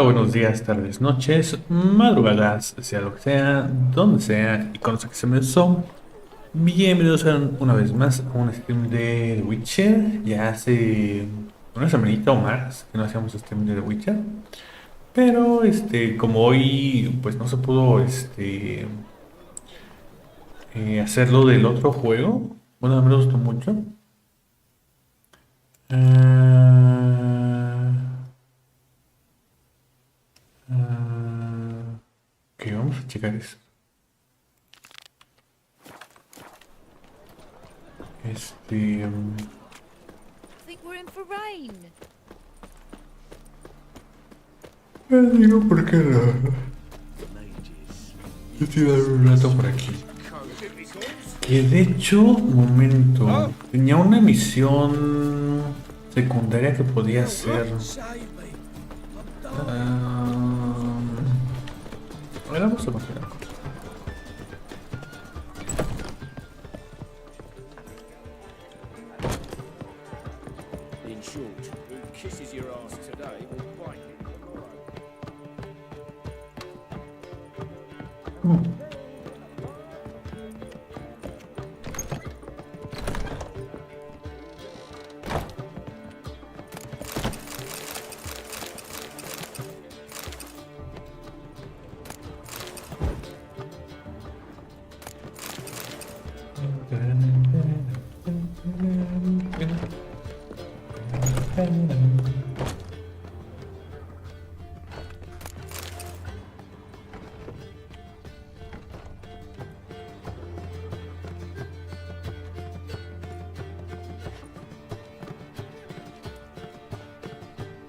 Hola, buenos días, tardes, noches, madrugadas, sea lo que sea, donde sea y con los que se me son. Bienvenidos una vez más a un stream de The Witcher. Ya hace una semanita o más que no hacíamos stream de The Witcher. Pero como hoy pues no se pudo hacerlo del otro juego. Bueno, a mí me gustó mucho. Ah, ok, vamos a checar eso. Think we're in for rain. Digo, ¿por qué no? Yo estoy dando un rato por aquí. Que de hecho, momento, tenía una misión secundaria que podía hacer. A ver, vamos a continuar. In short, who kisses your ass today will bite you tomorrow.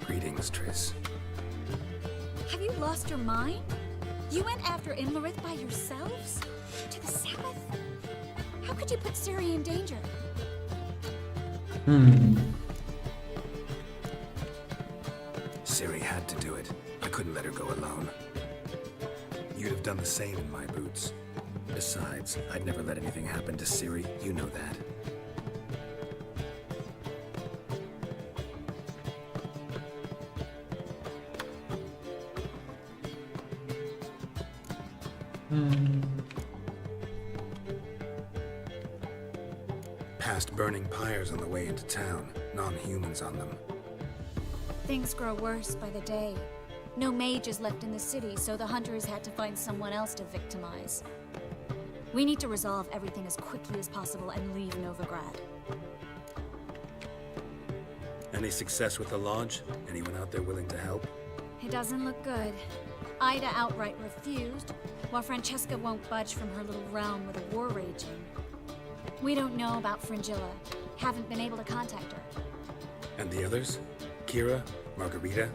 Greetings, Triss. Have you lost your mind? You went after Imlerith by yourselves? To the Sabbath? How could you put Ciri in danger? Ciri had to do it. I couldn't let her go alone. You'd have done the same in my boots. Besides, I'd never let anything happen to Ciri. You know that. Past burning pyres on the way into town. Non-humans on them. Things grow worse by the day. No mages left in the city, so the hunters had to find someone else to victimize. We need to resolve everything as quickly as possible and leave Novigrad. Any success with the lodge? Anyone out there willing to help? It doesn't look good. Ida outright refused, while Francesca won't budge from her little realm with a war raging. We don't know about Fringilla. Haven't been able to contact her. And the others? Kira? Margarita?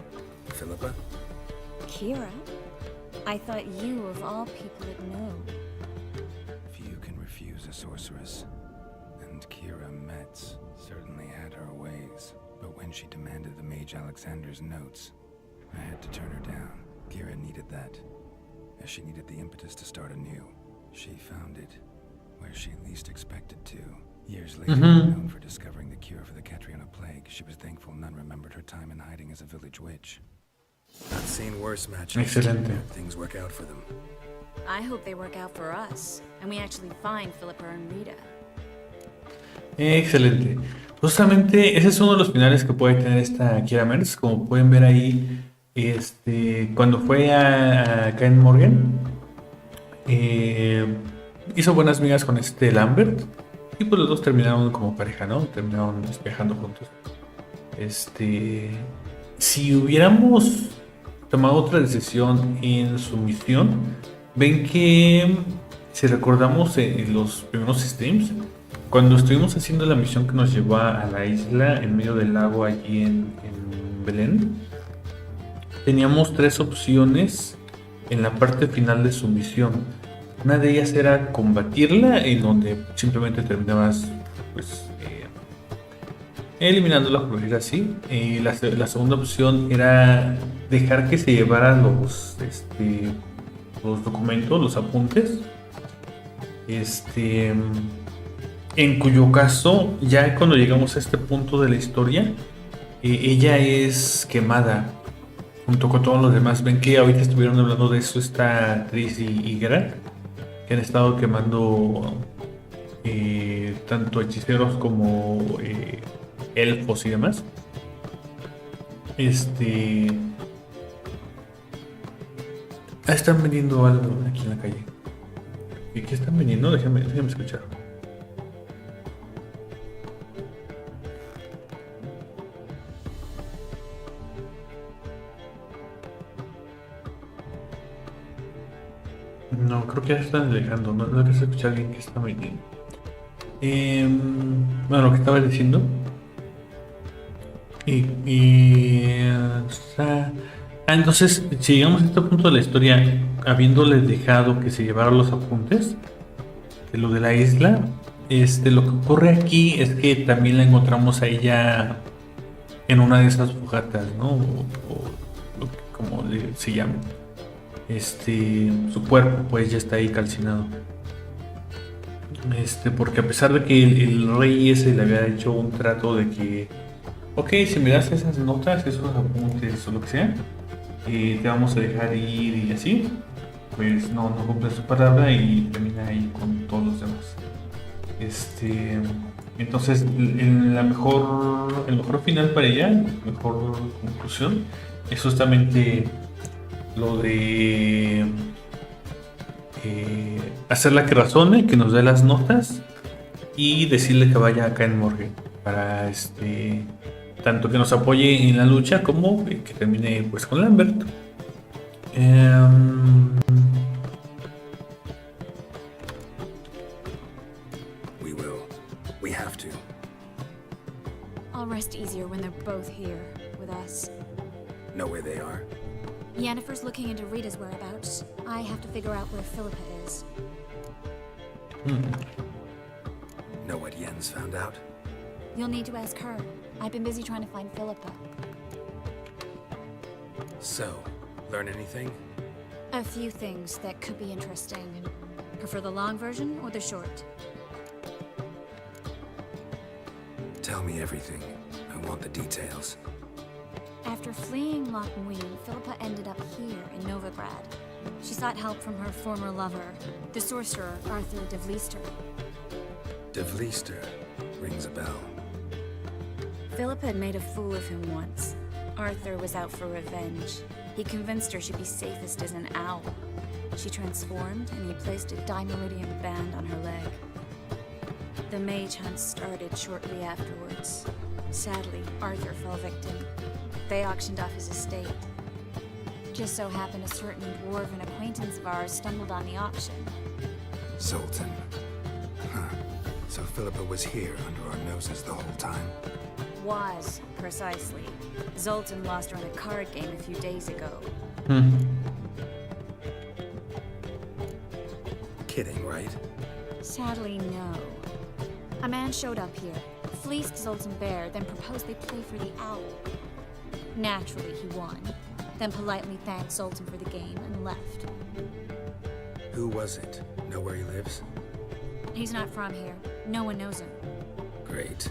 Philippa? Kira? I thought you, of all people, would know. Few can refuse a sorceress. And Kira Metz certainly had her ways. But when she demanded the mage Alexander's notes, I had to turn her down. Kira needed that, as she needed the impetus to start anew. She found it where she least expected to. Years later, known for discovering the cure for the Catriona plague, she was thankful none remembered her time in hiding as a village witch. I've seen worse matches. Excelente. Things work out for them. I hope they work out for us, and we actually find Philippa and Rita. Excelente. Justamente ese es uno de los finales que puede tener esta Kira Merz. Como pueden ver ahí, cuando fue a Caen Morgan, hizo buenas migas con Lambert. Y pues los dos terminaron como pareja, ¿no? Terminaron viajando juntos. Si hubiéramos tomado otra decisión en su misión, ven que si recordamos en los primeros streams, cuando estuvimos haciendo la misión que nos llevó a la isla en medio del lago allí en Belén, teníamos tres opciones en la parte final de su misión. Una de ellas era combatirla, en donde simplemente terminabas pues eliminándola, por decir así. La segunda opción era dejar que se llevaran los documentos, los apuntes. En cuyo caso, ya cuando llegamos a este punto de la historia, ella es quemada. junto con todos los demás. Ven que ahorita estuvieron hablando de eso esta Tris y Geralt, que han estado quemando tanto hechiceros como elfos y demás. Están vendiendo algo aquí en la calle. ¿Y qué están vendiendo? Déjame escuchar. No, creo que ya están alejando. No alcanzo a escuchar bien qué está vendiendo. Bueno, lo que estaba diciendo. Entonces, si llegamos a este punto de la historia, habiéndoles dejado que se llevaran los apuntes de lo de la isla, lo que ocurre aquí es que también la encontramos a ella en una de esas fogatas, ¿no? O lo que, como se llama. Su cuerpo pues ya está ahí calcinado. Porque a pesar de que el rey ese le había hecho un trato de que, ok, si me das esas notas, esos apuntes o lo que sea, te vamos a dejar ir y así, pues no cumple su palabra y termina ahí con todos los demás. Entonces el mejor final para ella, la mejor conclusión es justamente lo de hacerla que razone, que nos dé las notas y decirle que vaya acá en morgue para tanto que nos apoye en la lucha como que termine pues con Lambert. We have to. I'll rest easier when they're both here with us. Know where they are? Yennefer's looking into Rita's whereabouts. I have to figure out where Philippa is. Know what Yen's found out? You'll need to ask her. I've been busy trying to find Philippa. So, learn anything? A few things that could be interesting. Prefer the long version or the short? Tell me everything. I want the details. After fleeing Loch Muin, Philippa ended up here in Novigrad. She sought help from her former lover, the sorcerer Arthur de Vlister. De Vlister rings a bell. Philippa had made a fool of him once. Arthur was out for revenge. He convinced her she'd be safest as an owl. She transformed, and he placed a Dimeridian band on her leg. The mage hunt started shortly afterwards. Sadly, Arthur fell victim. They auctioned off his estate. Just so happened a certain dwarven acquaintance of ours stumbled on the auction. Zoltan. Huh. So Philippa was here under our noses the whole time? Was, precisely. Zoltan lost her in a card game a few days ago. Kidding, right? Sadly, no. A man showed up here, fleeced Zoltan bare, then proposed they play for the owl. Naturally, he won, then politely thanked Zoltan for the game and left. Who was it? Know where he lives? He's not from here. No one knows him. Great.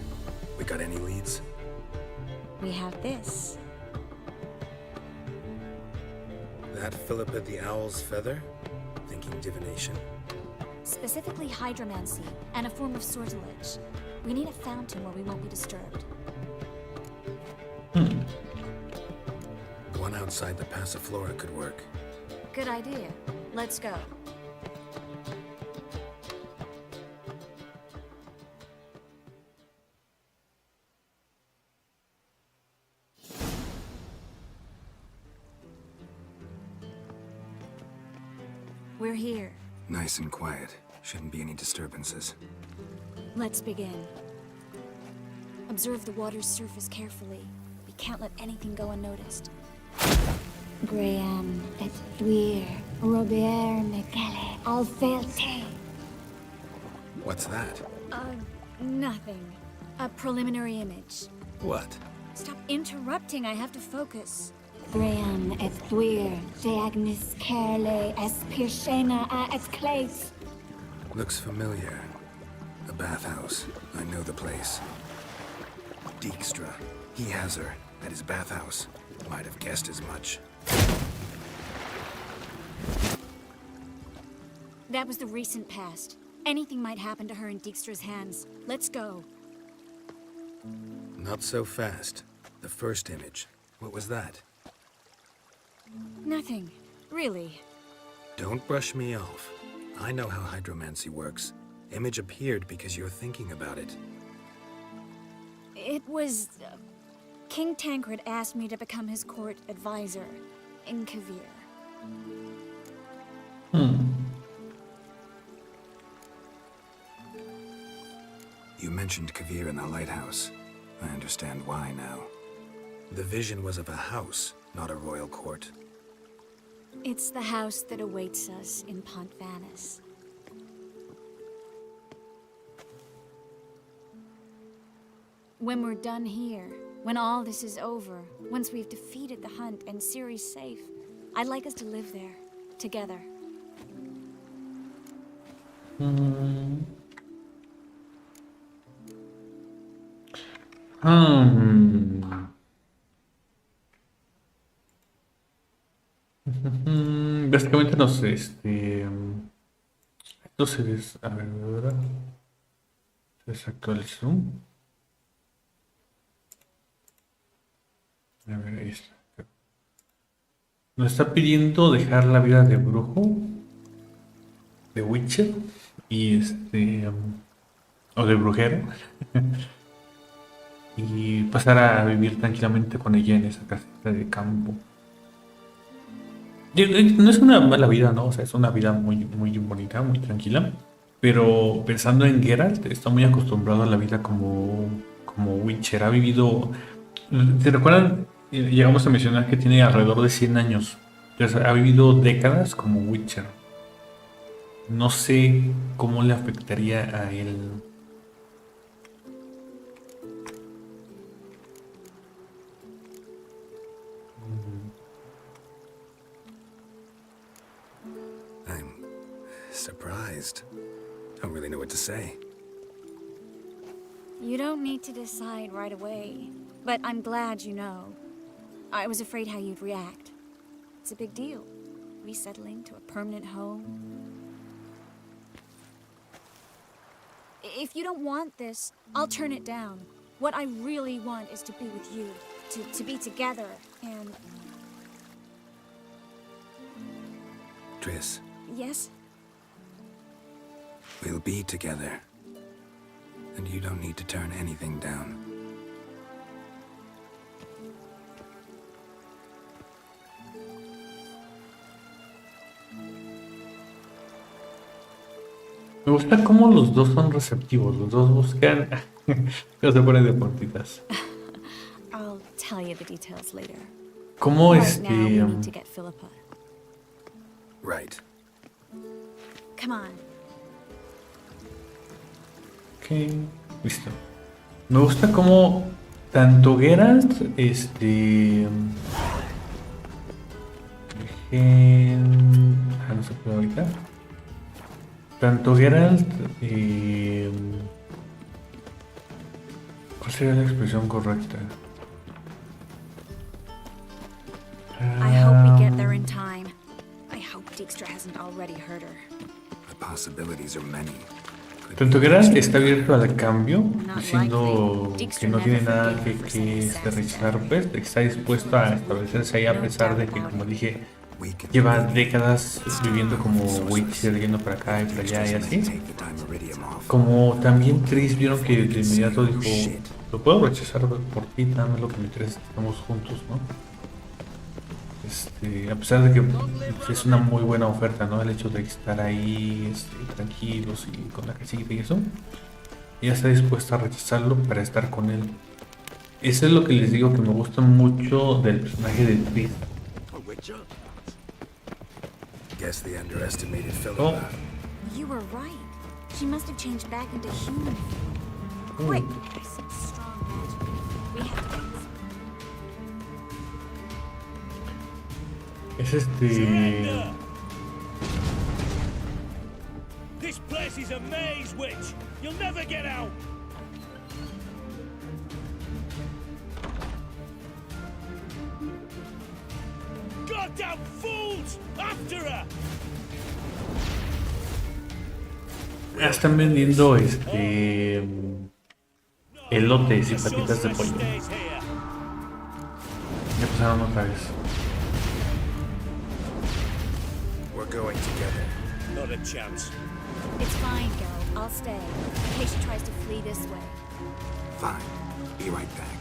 We got any leads? We have this. That Philippa the Owl's feather? Thinking divination? Specifically hydromancy, and a form of sortilege. We need a fountain where we won't be disturbed. One outside the Passiflora could work. Good idea. Let's go. We're here. Nice and quiet. Shouldn't be any disturbances. Let's begin. Observe the water's surface carefully. We can't let anything go unnoticed. Graham et thuir, Robert Mcgalley, Alfelte. What's that? Nothing. A preliminary image. What? Stop interrupting, I have to focus. Graham et thuir, de agnis kerle, es pirshena a et clays. Looks familiar. A bathhouse. I know the place. Dijkstra. He has her at his bathhouse. Might have guessed as much. That was the recent past. Anything might happen to her in Dijkstra's hands. Let's go. Not so fast. The first image. What was that? Nothing. Really. Don't brush me off. I know how hydromancy works. Image appeared because you're thinking about it. It was... King Tancred asked me to become his court advisor in Kavir. You mentioned Kavir in the lighthouse. I understand why now. The vision was of a house, not a royal court. It's the house that awaits us in Pont Vanis. When we're done here, when all this is over, once we've defeated the hunt and Ciri's safe, I'd like us to live there, together. Básicamente no sé, esto a ver, ¿verdad? Se desactualizó. A ver, ahí está. Nos está pidiendo dejar la vida de brujo, de Witcher, y o de brujero, y pasar a vivir tranquilamente con ella en esa casita de campo. No es una mala vida, ¿no? O sea, es una vida muy, muy bonita, muy tranquila. Pero pensando en Geralt, está muy acostumbrado a la vida como Witcher. Ha vivido... ¿Se recuerdan? Llegamos a mencionar que tiene alrededor de 100 años. Entonces, ha vivido décadas como Witcher. No sé cómo le afectaría a él. I'm surprised. Don't really know what to say. You don't need to decide right away, but I'm glad you know. I was afraid how you'd react. It's a big deal, resettling to a permanent home. If you don't want this, I'll turn it down. What I really want is to be with you, to be together, and... Triss, Yes? we'll be together. And you don't need to turn anything down. Me gusta cómo los dos son receptivos, los dos buscan... No se ponen de portitas. I'll tell you the details later. ¿Cómo Right now, we need to get Philippa. Right. Come on. Ok, listo. Me gusta cómo tanto Geralt, no se puede ahorita. Tanto Geralt, ¿cuál sería la expresión correcta? I hope we get there in time. I hope Dijkstra hasn't already hurt her. The possibilities are many. Tanto Geralt está abierto al cambio, diciendo que no tiene nada que rechazar, pues, está dispuesto a establecerse ahí a pesar de que, como dije, lleva décadas viviendo como Witcher, yendo para acá y para allá y así. Como también Triss vieron que de inmediato dijo, lo puedo rechazar por ti, dame lo que me interesa, estamos juntos, ¿no? A pesar de que es una muy buena oferta, ¿no? El hecho de estar ahí tranquilos y con la casita y eso, ella está dispuesta a rechazarlo para estar con él. Eso es lo que les digo que me gusta mucho del personaje de Triss. Guess they underestimated Philippa. Oh. You were right. She must have changed back into human. Quick! Some strong magic. We have to Es This place is a maze, witch. You'll never get out. up, fools! After her! Ya están vendiendo elotes y The patitas de sorcerer pollo. stays here. Ya pasaron otra vez. We're going together. Not a chance. It's fine, Geralt. I'll stay, in case she tries to flee this way. Fine. Be right back.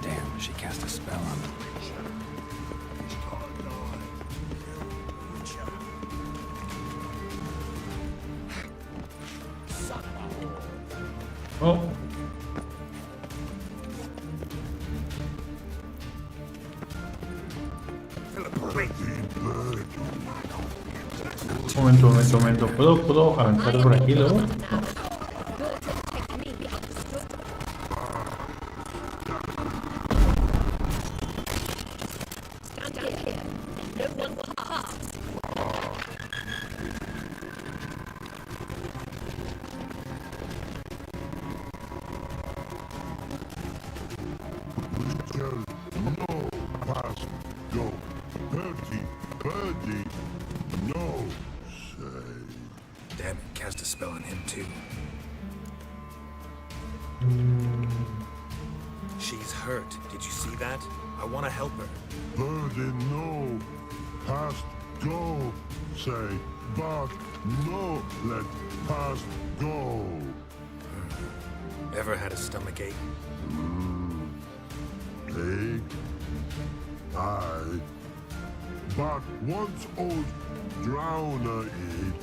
Damn, she cast a spell on them. Oh. Momento. ¿Puedo avanzar por aquí luego? Damn it, cast a spell on him too. She's hurt. Did you see that? I want to help her. Birdie, no. Past, go. Say, but no, let past go. Ever had a stomach ache? Egg. Aye. But once old drowner eat,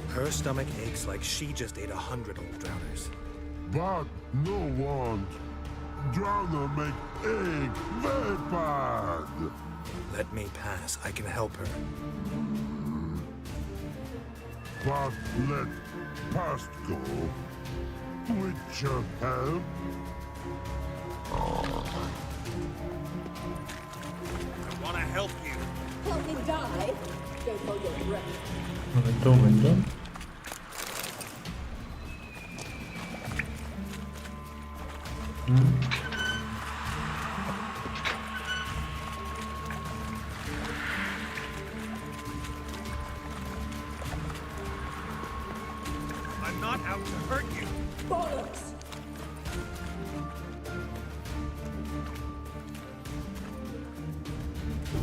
Her stomach aches like she just ate 100 old drowners. but no want. Drowner make egg very bad. Let me pass. I can help her. But let past go. With your help. I want to help you. Help me die? Don't hold your breath. Momento. I'm not out to hurt you. Bollocks!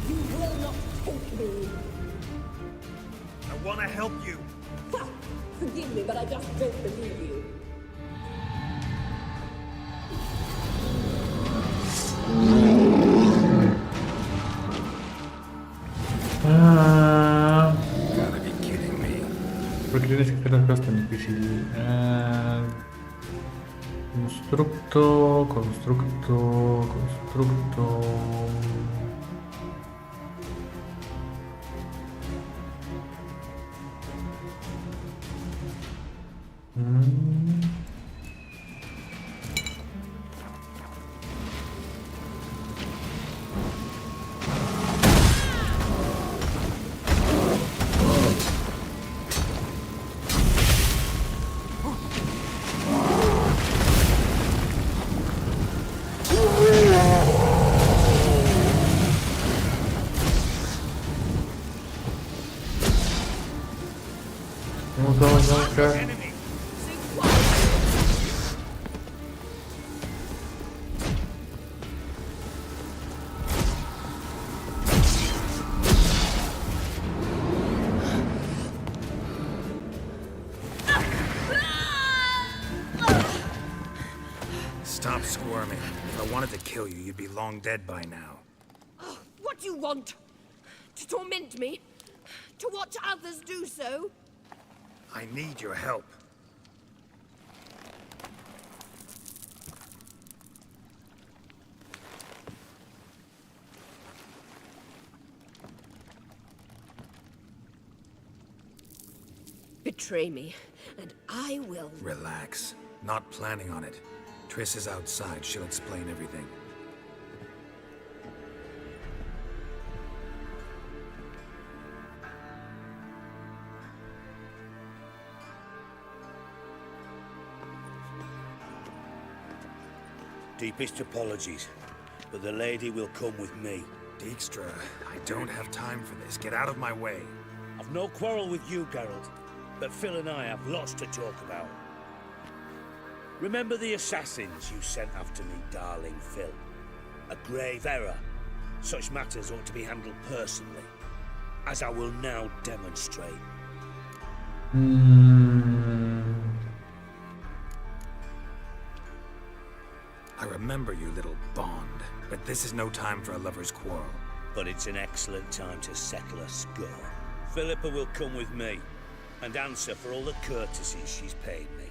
You will not take me. I want to help you. Ha! Forgive me, but I just don't believe you. Gotta be kidding me. ¿Por qué tienes que hacer las cosas tan difíciles? Constructo. Vamos a avanzar. Enemy. Stop squirming. If I wanted to kill you, you'd be long dead by now. What do you want? To torment me? To watch others do so? I need your help. Betray me, and I will. Relax. Not planning on it. Triss is outside. She'll explain everything. Deepest apologies, but the lady will come with me. Dijkstra, I don't have time for this. Get out of my way. I've no quarrel with you, Geralt, but Phil and I have lots to talk about. Remember the assassins you sent after me, darling Phil? A grave error. Such matters ought to be handled personally, as I will now demonstrate. I remember you, little Bond, but this is no time for a lover's quarrel. But it's an excellent time to settle a score. Philippa will come with me, and answer for all the courtesies she's paid me.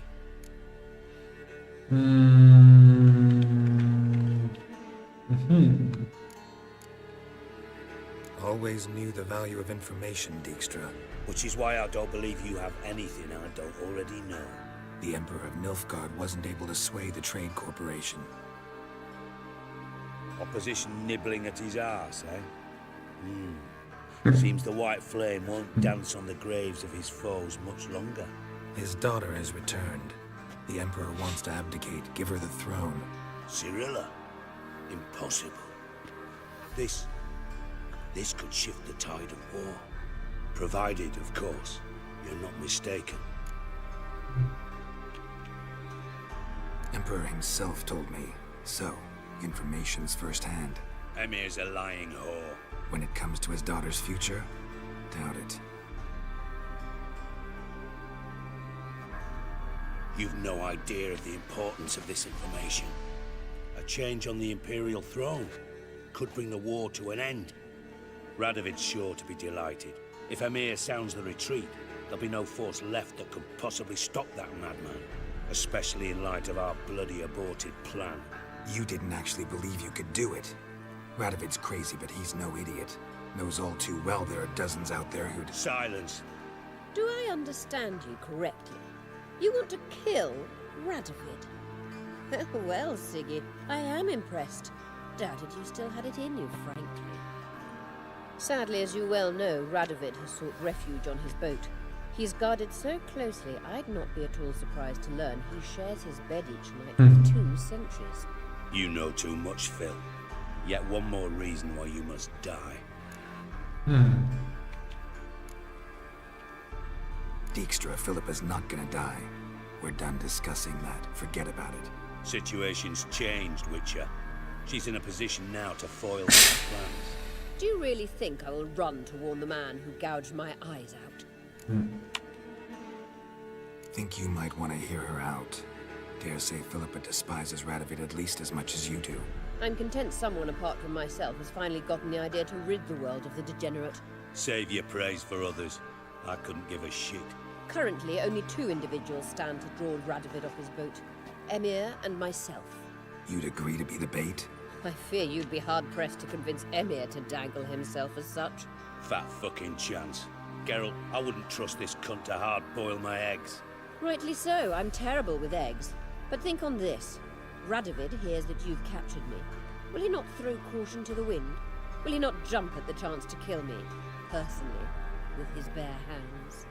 Always knew the value of information, Dijkstra. Which is why I don't believe you have anything I don't already know. The Emperor of Nilfgaard wasn't able to sway the Trade Corporation. Opposition nibbling at his arse, eh? Seems the White Flame won't dance on the graves of his foes much longer. His daughter has returned. The Emperor wants to abdicate, give her the throne. Cyrilla? Impossible. This could shift the tide of war. Provided, of course, you're not mistaken. Emperor himself told me. So, information's firsthand. Emir's a lying whore. When it comes to his daughter's future, doubt it. You've no idea of the importance of this information. A change on the Imperial throne could bring the war to an end. Radovid's sure to be delighted. If Emir sounds the retreat, there'll be no force left that could possibly stop that madman. Especially in light of our bloody aborted plan. You didn't actually believe you could do it. Radovid's crazy, but he's no idiot. Knows all too well there are dozens out there who'd... Silence. Do I understand you correctly? You want to kill Radovid? Well, Siggy, I am impressed. Doubted you still had it in you, frankly. Sadly, as you well know, Radovid has sought refuge on his boat. He's guarded so closely, I'd not be at all surprised to learn he shares his bed each night with 2 sentries. You know too much, Phil. Yet one more reason why you must die. Dijkstra, Philippa's not gonna die. We're done discussing that. Forget about it. Situation's changed, Witcher. She's in a position now to foil my plans. Do you really think I will run to warn the man who gouged my eyes out? Think you might want to hear her out. Dare say Philippa despises Radovid at least as much as you do. I'm content someone apart from myself has finally gotten the idea to rid the world of the degenerate. Save your praise for others. I couldn't give a shit. Currently, only 2 individuals stand to draw Radovid off his boat. Emir and myself. You'd agree to be the bait? I fear you'd be hard-pressed to convince Emir to dangle himself as such. Fat fucking chance. Geralt, I wouldn't trust this cunt to hard-boil my eggs. Rightly so, I'm terrible with eggs. But think on this. Radovid hears that you've captured me. Will he not throw caution to the wind? Will he not jump at the chance to kill me, personally, with his bare hands?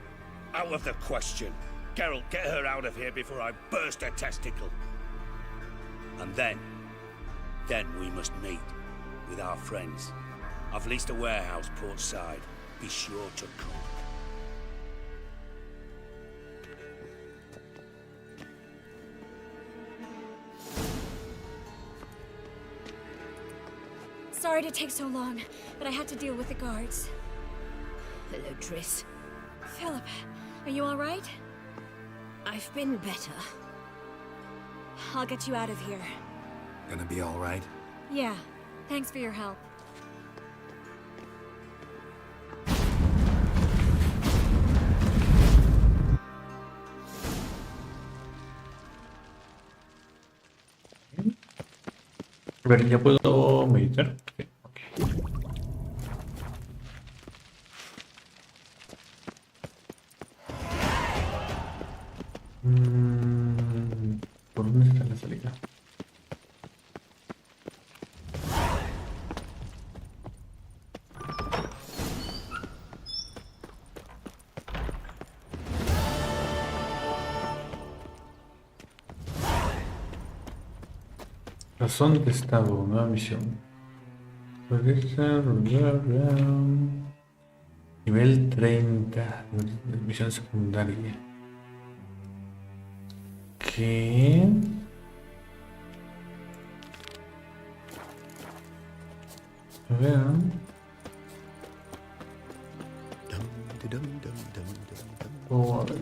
Out of the question. Geralt, get her out of here before I burst her testicle. And then we must meet with our friends. I've leased a warehouse port side. Be sure to come. Sorry to take so long, but I had to deal with the guards. Hello, Triss. Philip, are you all right? I've been better. I'll get you out of here. Gonna be all right? Yeah, thanks for your help. A ver, ¿ya puedo meditar? Sí, ok. ¿Por dónde está la salida? Razón de estado, nueva misión. Nivel 30, misión secundaria. ¿Qué? A ver. Oh, a ver.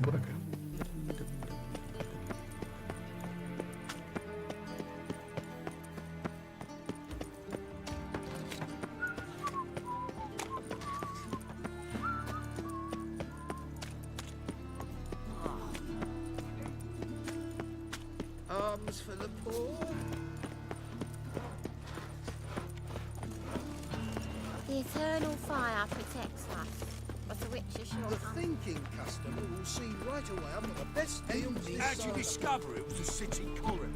Por acá. Arms for the poor. The eternal fire protects us, but the witch is The thinking customer will see right away I've got the best deals this How'd you side. discover it was a city coroner?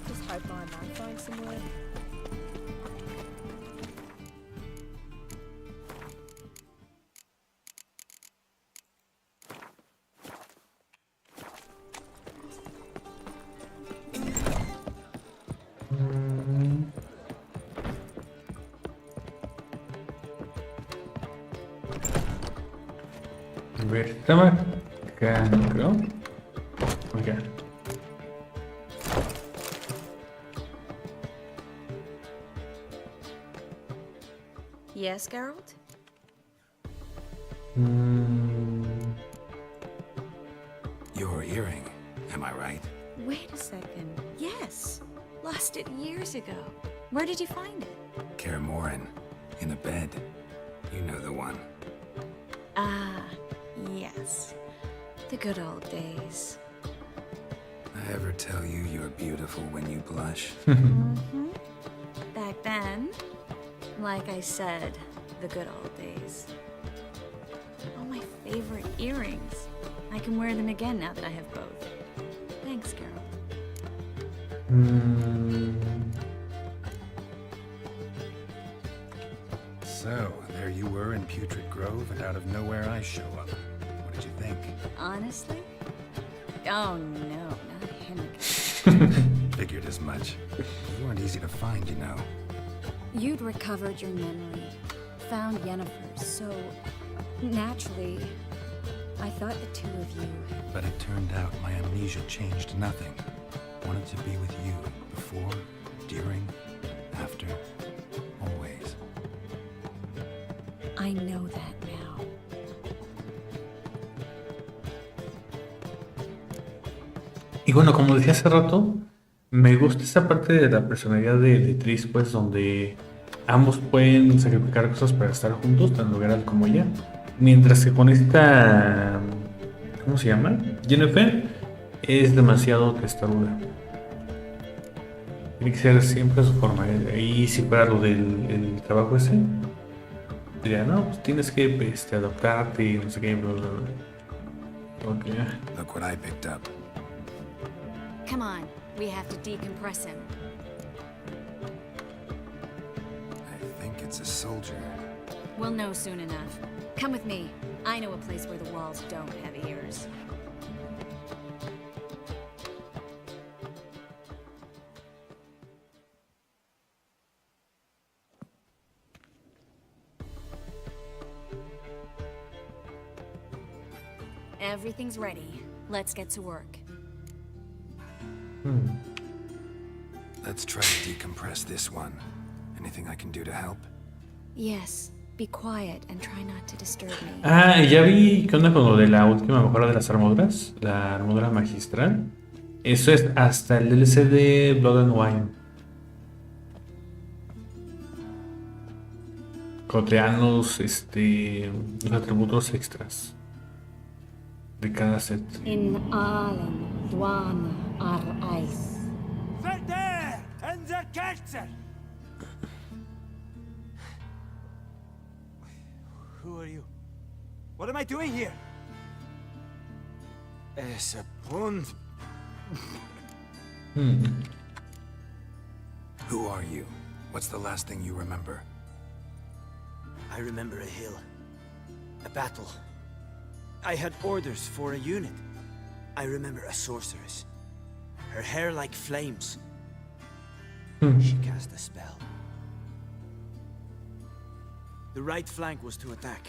Just hope my man finds some work. A ver, estaba acá, creo. Acá. Yes, Geralt? Your earring, am I right? Wait a second. Yes. Lost it years ago. Where did you find it? Kaer Morhen, in a bed. You know the one. Ah, yes. The good old days. I ever tell you you're beautiful when you blush? Back then, like I said, the good old days. Oh, my favorite earrings. I can wear them again now that I have both. Thanks, Geralt. So, there you were in Putrid Grove, and out of nowhere I show up. What did you think? Honestly? Oh, no, not him again. Figured as much. You weren't easy to find, you know. You'd recovered your memory, found Yennefer, so naturally, I thought the two of you. But it turned out my amnesia changed nothing. Wanted to be with you before, during, after, always. I know that now. Y bueno, como decía hace rato, me gusta esa parte de la personalidad de Triss, pues, donde ambos pueden sacrificar cosas para estar juntos, tanto Geralt como ella. Mientras que con esta, ¿cómo se llama? Yennefer, es demasiado testaruda. Tiene que ser siempre a su forma. Y si fuera lo del el trabajo ese, diría, no, pues tienes que adaptarte y no sé qué, bla, bla, bla. Okay. Look what I picked up. Come on, we have to decompress him. I think it's a soldier. We'll know soon enough. Come with me. I know a place where the walls don't have ears. Everything's ready. Let's get to work. Let's try to decompress this one. Anything I can do to help? Yes, be quiet and try not to disturb me. Ah, ya vi qué onda con lo de la última mejora de las armaduras, la armadura magistral. Eso es hasta el DLC de Blood and Wine. Cotean los atributos extras de cada set. In Allen, Dwana, Ice. Verder and the Kerzer! Who are you? What am I doing here? Es a pund. Who are you? What's the last thing you remember? I remember a hill A battle. I had orders for a unit. I remember a sorceress. Her hair like flames. She cast a spell. The right flank was to attack.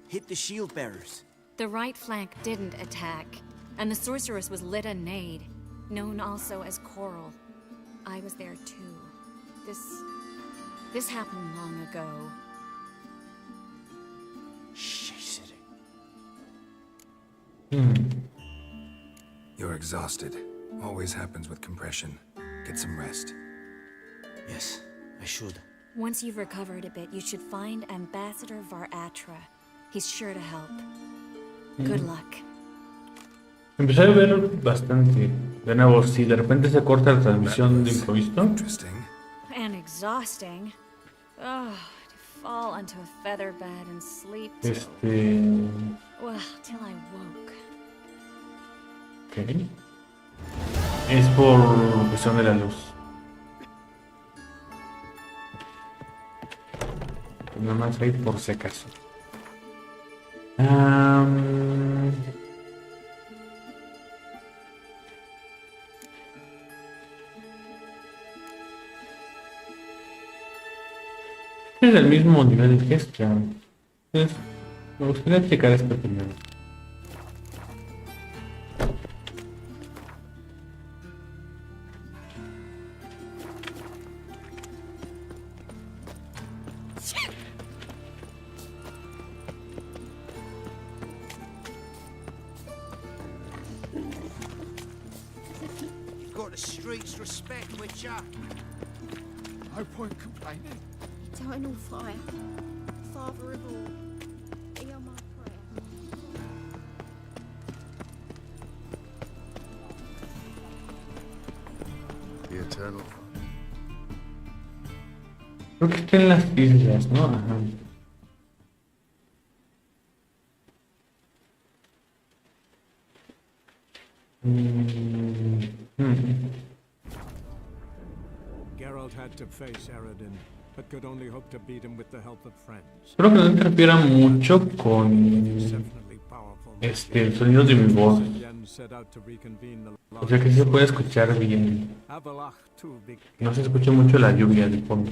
Hit the shield bearers. The right flank didn't attack, and the sorceress was Lyta Nade, known also as Coral. I was there too. This happened long ago. You're exhausted. Always happens with compression. Get some rest. Yes, I should. Once you've recovered a bit, you should find Ambassador Varatra. He's sure to help. Good luck. Empecé a ver bastante. De nuevo, si de repente se corta la transmisión de improviso. Interesting. And exhausting. Oh, to fall onto a feather bed and sleep till... Well, till I woke. Ok. Es por cuestión de la luz. Nada más ahí por si acaso. Es del mismo nivel de gesta. Entonces, me gustaría checar esto primero. Got the streets respect, Witcher. No point complaining. Eternal fire. Father of all. Hear my prayer. The eternal. Creo que está en las islas, ¿no? Ajá. Geralt had to face Eredin, but could only hope to beat him with the help of friends. Espero que no interfiera mucho con el sonido de mi voz. O sea que sí se puede escuchar bien. No se escucha mucho la lluvia de fondo.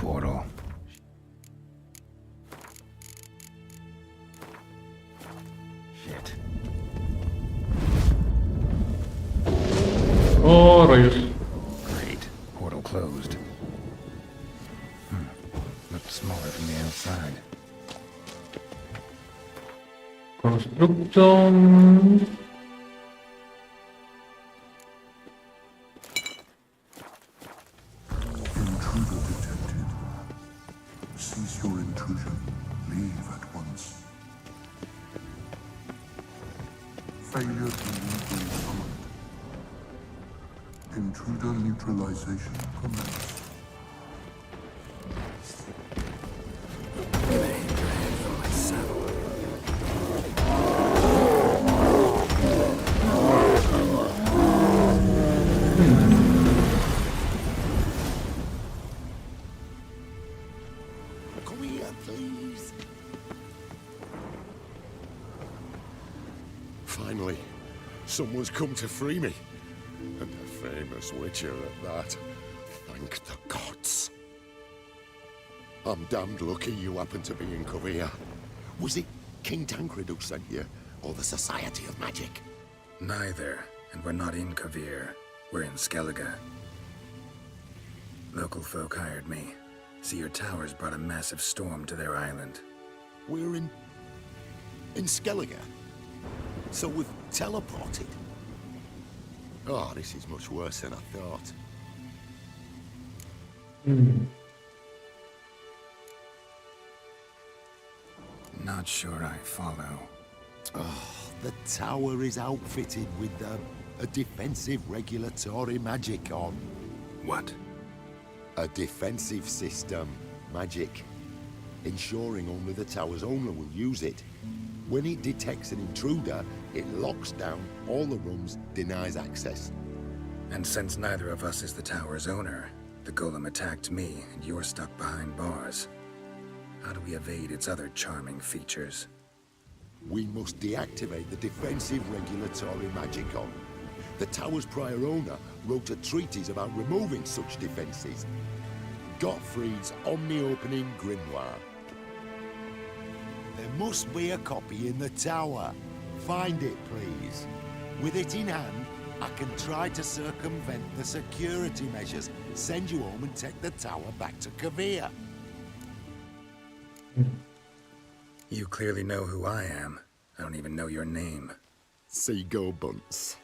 Portal. Shit. Oh, rayos. Great. Portal closed. Looked smaller from the outside. Constructo. Intruder detected. Cease your intrusion. Leave at once. Failure to legally summoned. Intruder neutralization commence. Come here, please. Finally, someone's come to free me. And a famous witcher at that. Thank the gods. I'm damned lucky you happen to be in Korea. Was it King Tancred who sent you, or the Society of Magic? Neither, and we're not in Kavir. We're in Skellige. Local folk hired me. See, your towers brought a massive storm to their island. We're in Skellige? So we've teleported? Oh, this is much worse than I thought. Not sure I follow. Oh, the tower is outfitted with a defensive regulatory magic on. What? A defensive system magic, ensuring only the tower's owner will use it. When it detects an intruder, it locks down all the rooms, denies access. And since neither of us is the tower's owner, the golem attacked me, and you're stuck behind bars. How do we evade its other charming features? We must deactivate the defensive regulatory magicon. The tower's prior owner wrote a treatise about removing such defenses. Gottfried's omni-opening grimoire. There must be a copy in the tower. Find it, please. With it in hand, I can try to circumvent the security measures, send you home and take the tower back to Kavir. You clearly know who I am. I don't even know your name. Seagull Bunce.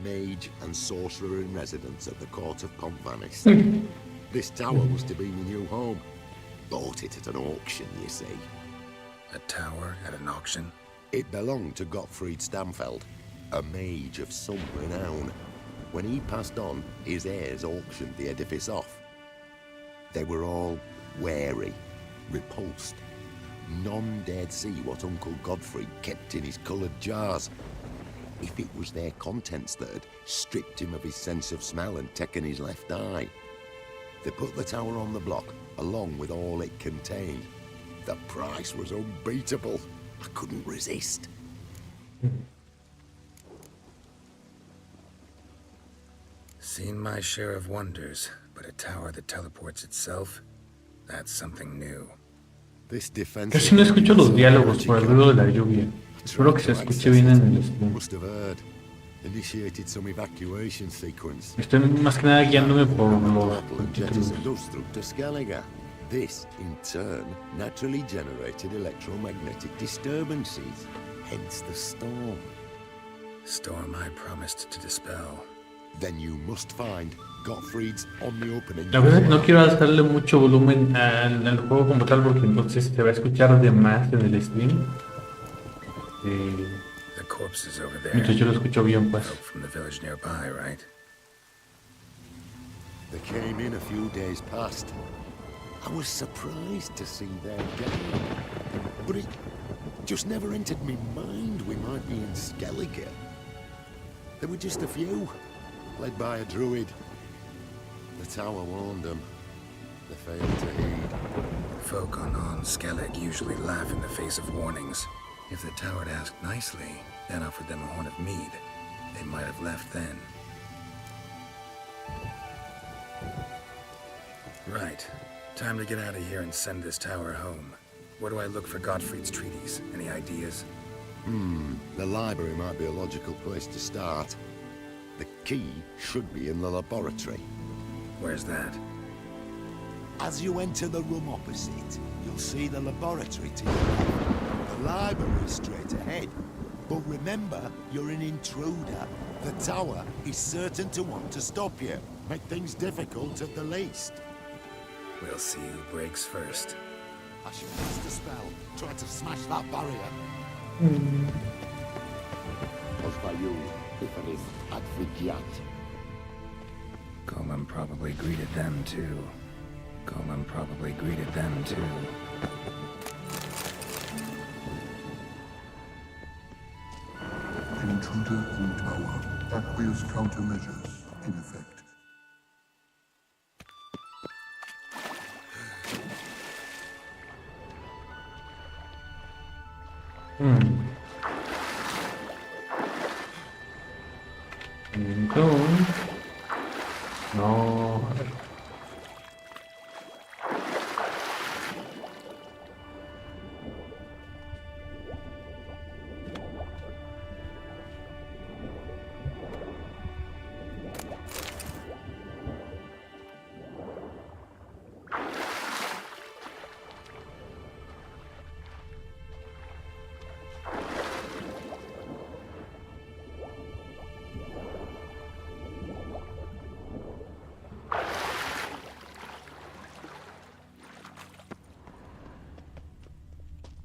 Mage and sorcerer in residence at the court of Pontvanis. This tower was to be my new home. Bought it at an auction, you see. A tower at an auction? It belonged to Gottfried Stamfeld, a mage of some renown. When he passed on, his heirs auctioned the edifice off. They were all wary, repulsed. None dared see what Uncle Godfrey kept in his coloured jars. If it was their contents that had stripped him of his sense of smell and taken his left eye. They put the tower on the block, along with all it contained. The price was unbeatable. I couldn't resist. Seen my share of wonders, but a tower that teleports itself? That's something new. This defense Casi no escucho los diálogos por el ruido de la lluvia. Espero que se escuche bien en el stream. Must have heard. Initiated some evacuation sequence. Estoy más que nada guiándome por los subtítulos. This, in turn, naturally generated electromagnetic disturbances, hence the storm. Storm I promised to dispel. Then you must find Gottfried's omni-opening. La verdad es que no quiero darle mucho volumen al juego como tal porque entonces se va a escuchar de más en el stream. The corpse is over there. Mientras yo lo escucho bien, pues. From the village nearby, right? They came in a few days past. I was surprised to see their gang, but it just never entered my mind we might be in Skellige. There were just a few, led by a druid. The tower warned them. They failed to heed. Folk on Skellig usually laugh in the face of warnings. If the tower had asked nicely, then offered them a horn of mead, they might have left then. Right. Time to get out of here and send this tower home. Where do I look for Gottfried's treatise? Any ideas? The library might be a logical place to start. The key should be in the laboratory. Where's that? As you enter the room opposite, you'll see the laboratory to your left. The library is straight ahead. But remember, you're an intruder. The tower is certain to want to stop you. Make things difficult at the least. We'll see who breaks first. I should cast a spell. Try to smash that barrier. As by you, if it is advigiat. Golem probably greeted them too. Golem probably greeted them too. Intruder in tower. Aqueous countermeasures in effect. Entonces, no.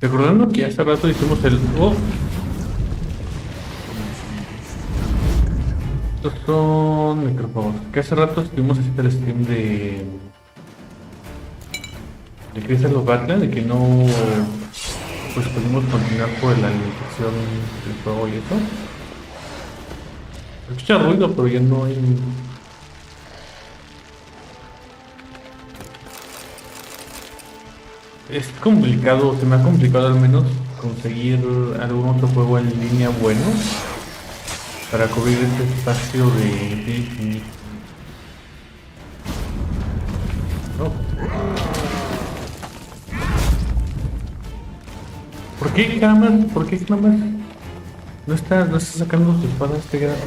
Recordando que hace rato hicimos el... Oh. Estos son micrófonos. Que hace rato estuvimos haciendo el stream de Crystal of Backland, de que no pues pudimos continuar por la limitación del juego y eso. Se escucha ruido, pero ya no hay... Es complicado, se me ha complicado al menos conseguir algún otro juego en línea bueno para cubrir este espacio de... No. ¿Por qué nada más? ¿Por qué nada más? No está sacando su espada este grado.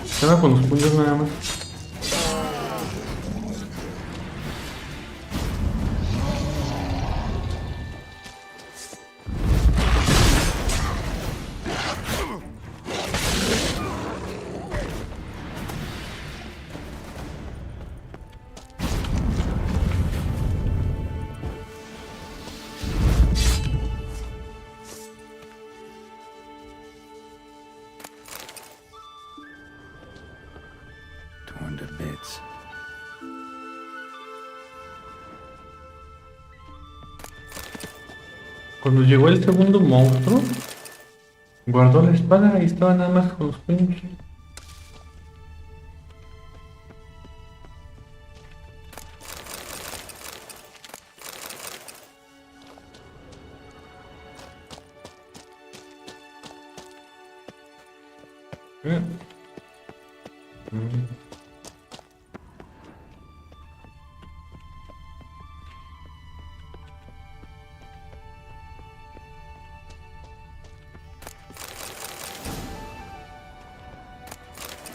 Estaba con los puños nada más. Cuando llegó el segundo monstruo, guardó la espada y estaba nada más con los puños.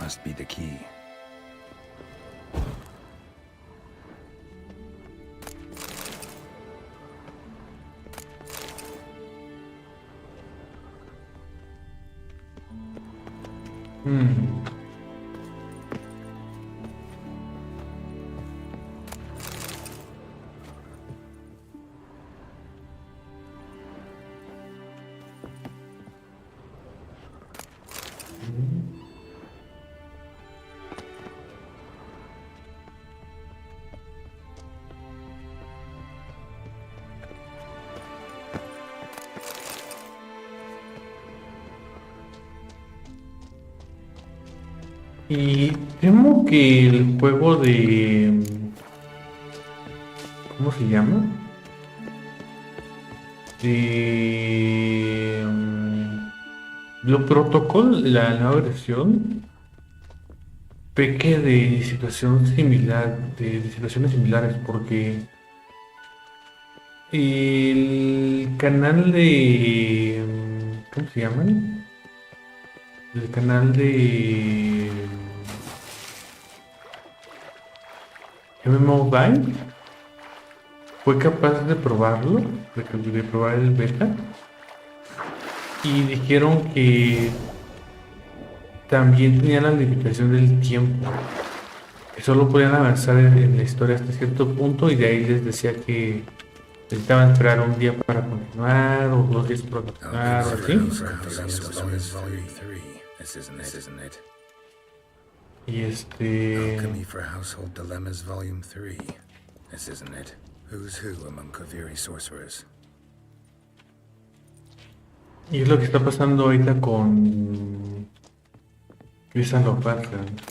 Must be the key. Y temo que el juego de... ¿Cómo se llama? De... Lo protocol, la nueva versión, peque de situación similar, de situaciones similares, porque el canal de... ¿Cómo se llaman? El canal de... Mobile fue capaz de probarlo, de probar el beta, y dijeron que también tenía la limitación del tiempo, que solo podían avanzar en la historia hasta cierto punto, y de ahí les decía que necesitaban esperar un día para continuar o 2 días para continuar o así. Y Alchemy for Household Dilemmas Volume 3. This isn't it. Who's who among Kaviri sorcerers? Y es lo que está pasando ahorita con Crystal of Backland.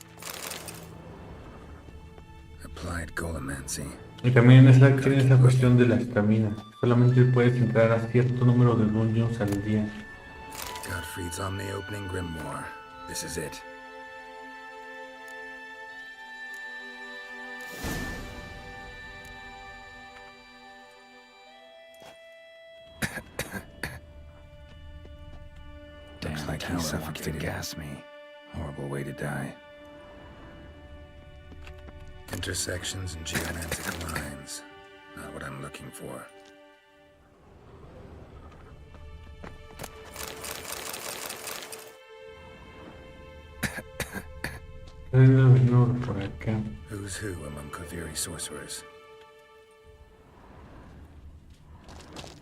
Applied Golemancy. Y también tiene esa cuestión de la estamina. Solamente puedes entrar a cierto número de dungeons al día. Gottfried's omni-opening grimoire. This is it. Looks like he suffocated to gas me. Horrible way to die. Intersections and geomantic lines. Not what I'm looking for. Who's who among Kaviri sorcerers?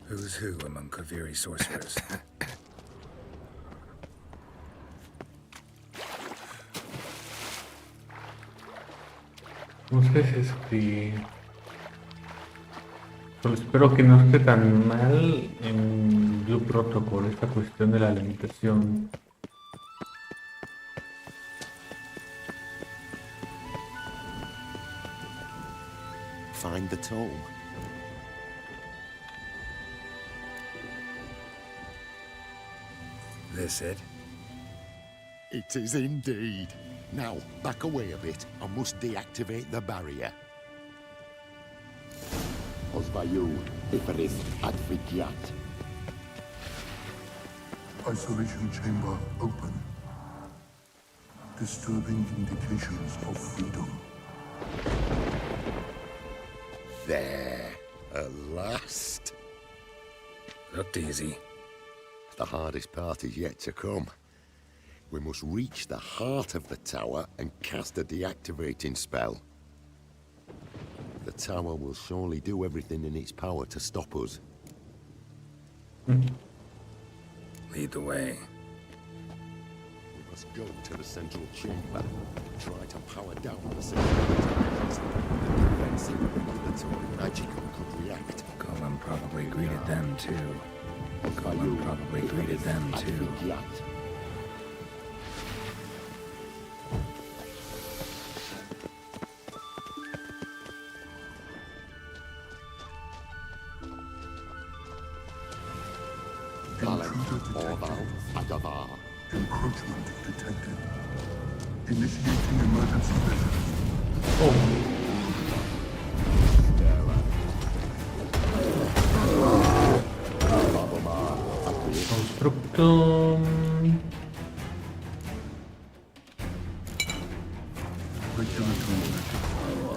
Who's who among Kaviri sorcerers? No sé si Solo espero que no esté tan mal en Blue Protocol esta cuestión de la limitación. Find the tome. This it? It is indeed. Now, back away a bit. I must deactivate the barrier. Osvayu, Iferis, Advigiat. Isolation chamber open. Disturbing indications of freedom. There, at last. Looked easy. The hardest part is yet to come. We must reach the heart of the tower and cast a deactivating spell. The tower will surely do everything in its power to stop us. Lead the way. We must go to the central chamber. Try to power down the central the defensive regulatory magical could react. Golem probably greeted them too. Golem probably greeted them too. Encroachment detected. Initiating emergency measures. Constructo.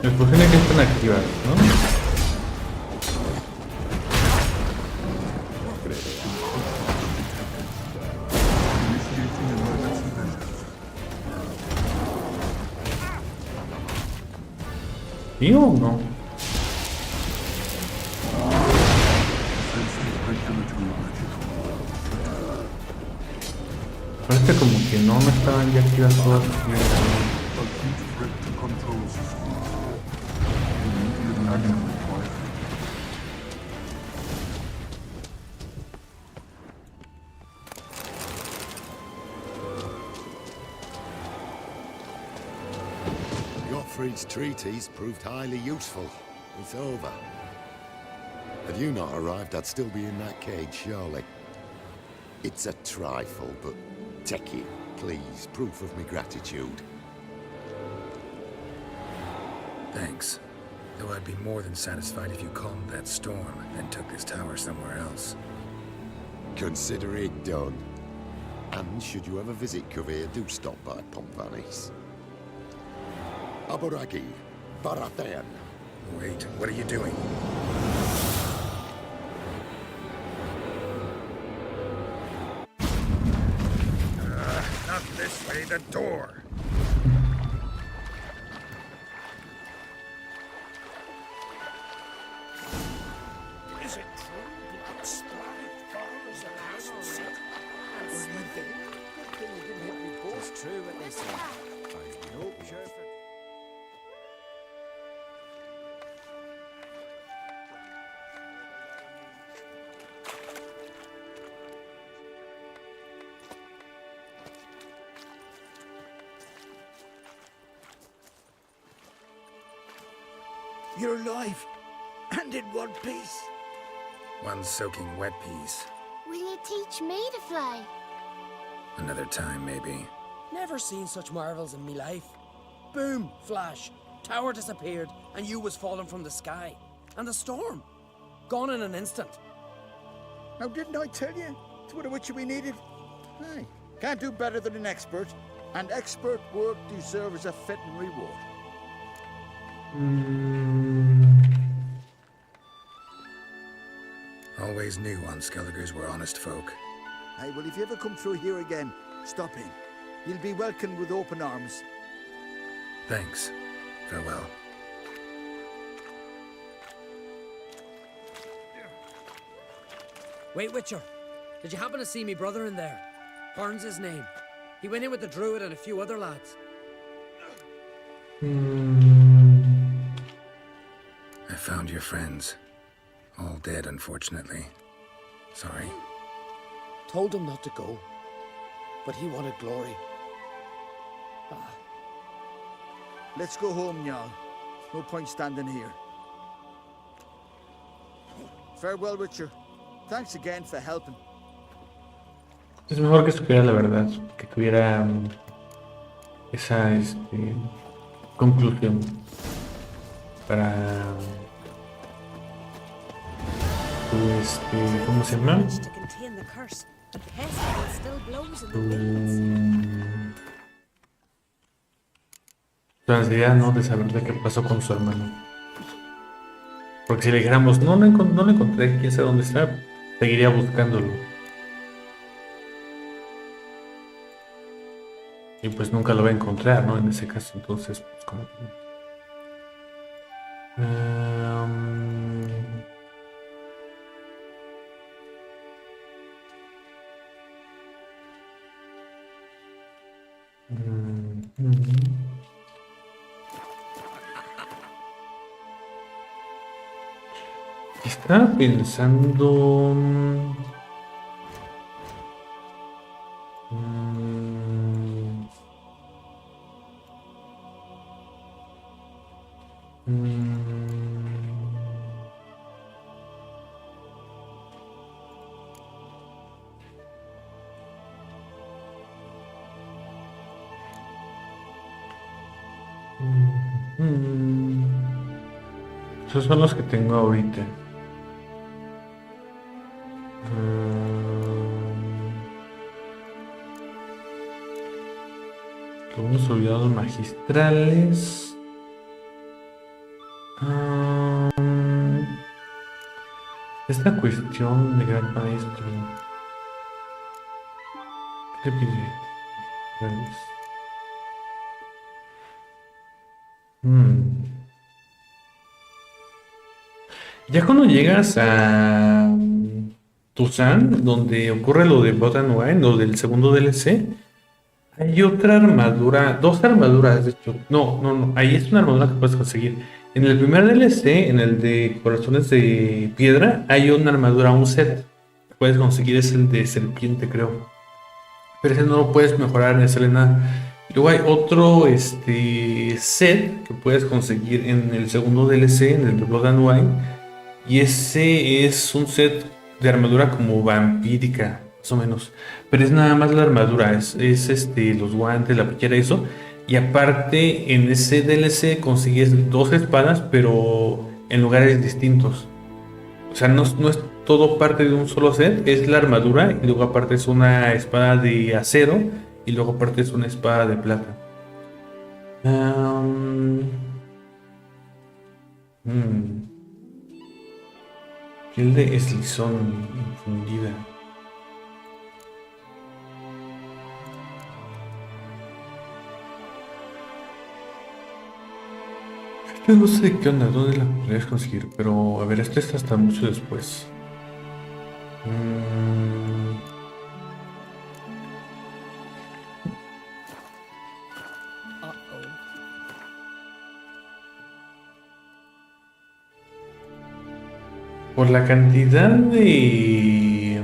Explosiones que están activas, ¿no? ¿Sí o no? Parece como que no me estaban ya activas todas las Gottfried's treatise proved highly useful. It's over. Had you not arrived, I'd still be in that cage, surely. It's a trifle, but take it, please. Proof of my gratitude. Thanks. Though I'd be more than satisfied if you calmed that storm and took this tower somewhere else. Consider it done. And should you ever visit Kavir, do stop by Pompanis. Aboragi, Barathan. Wait, what are you doing? Not this way, the door! Is it true you could spy far as a last city? Was you there? It's true what they say. I hope you're for... You're alive, and in one piece. One soaking wet piece. Will you teach me to fly? Another time, maybe. Never seen such marvels in me life. Boom, flash, tower disappeared, and you was falling from the sky. And the storm, gone in an instant. Now, didn't I tell you? It's what we needed. Hey, can't do better than an expert. And expert work deserves a fitting reward. Always knew Unskelligers were honest folk. Hey, well, if you ever come through here again, stop in. You'll be welcomed with open arms. Thanks. Farewell. Wait, Witcher. Did you happen to see me brother in there? Horn's his name. He went in with the druid and a few other lads. I found your friends. All dead, unfortunately. Sorry. Told him not to go. But he wanted glory. Let's go home, Jarl. No point standing here. Farewell, Witcher. Thanks again for helping. Es mejor que supiera la verdad, que tuviera esa conclusión para ¿cómo se llama? Su ansiedad, ¿no? De saber de qué pasó con su hermano. Porque si le dijéramos, no lo encontré, quién sabe dónde está, seguiría buscándolo. Y pues nunca lo va a encontrar, ¿no? En ese caso, entonces, pues como que... Estaba pensando... Esos son los que tengo ahorita. Algunos olvidados magistrales. Esta cuestión de gran maestro. ¿Qué te pide? Ya cuando llegas a Tucson, donde ocurre lo de Blood and Wine, lo del segundo DLC, hay otra armadura, dos armaduras, de hecho. No, ahí es una armadura que puedes conseguir. En el primer DLC, en el de Corazones de Piedra, hay una armadura, un set que puedes conseguir, es el de serpiente, creo. Pero ese no lo puedes mejorar en Selena. Luego hay otro set que puedes conseguir en el segundo DLC, en el de Blood and Wine. Y ese es un set de armadura como vampírica, más o menos. Pero es nada más la armadura, es los guantes, la pechera, eso. Y aparte, en ese DLC consigues dos espadas, pero en lugares distintos. O sea, no es todo parte de un solo set, es la armadura. Y luego aparte es una espada de acero. Y luego aparte es una espada de plata. Piel de eslizón infundida. No sé qué onda, dónde la podrías conseguir, pero a ver, esta está hasta mucho después. Por la cantidad de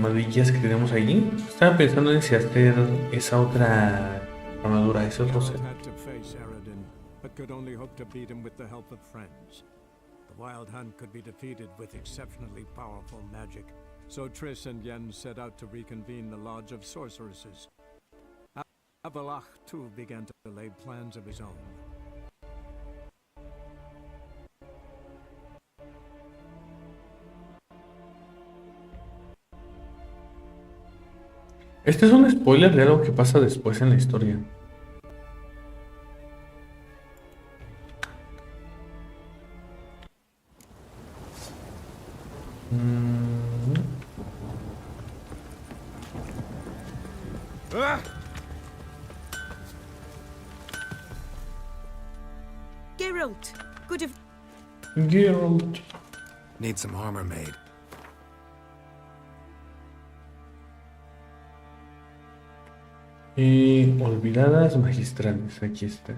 madillas que tenemos ahí, estaba pensando en si hacer esa otra armadura, ese otro set. The Wild Hunt could be defeated with exceptionally powerful magic, so Triss and Yen set out to reconvene the Lodge of Sorceresses. Avalach, too, began to lay plans of his own. Este es un spoiler de algo que pasa después en la historia. Geralt, good of... Geralt. Need some armor made. Olvidadas magistrales, aquí está.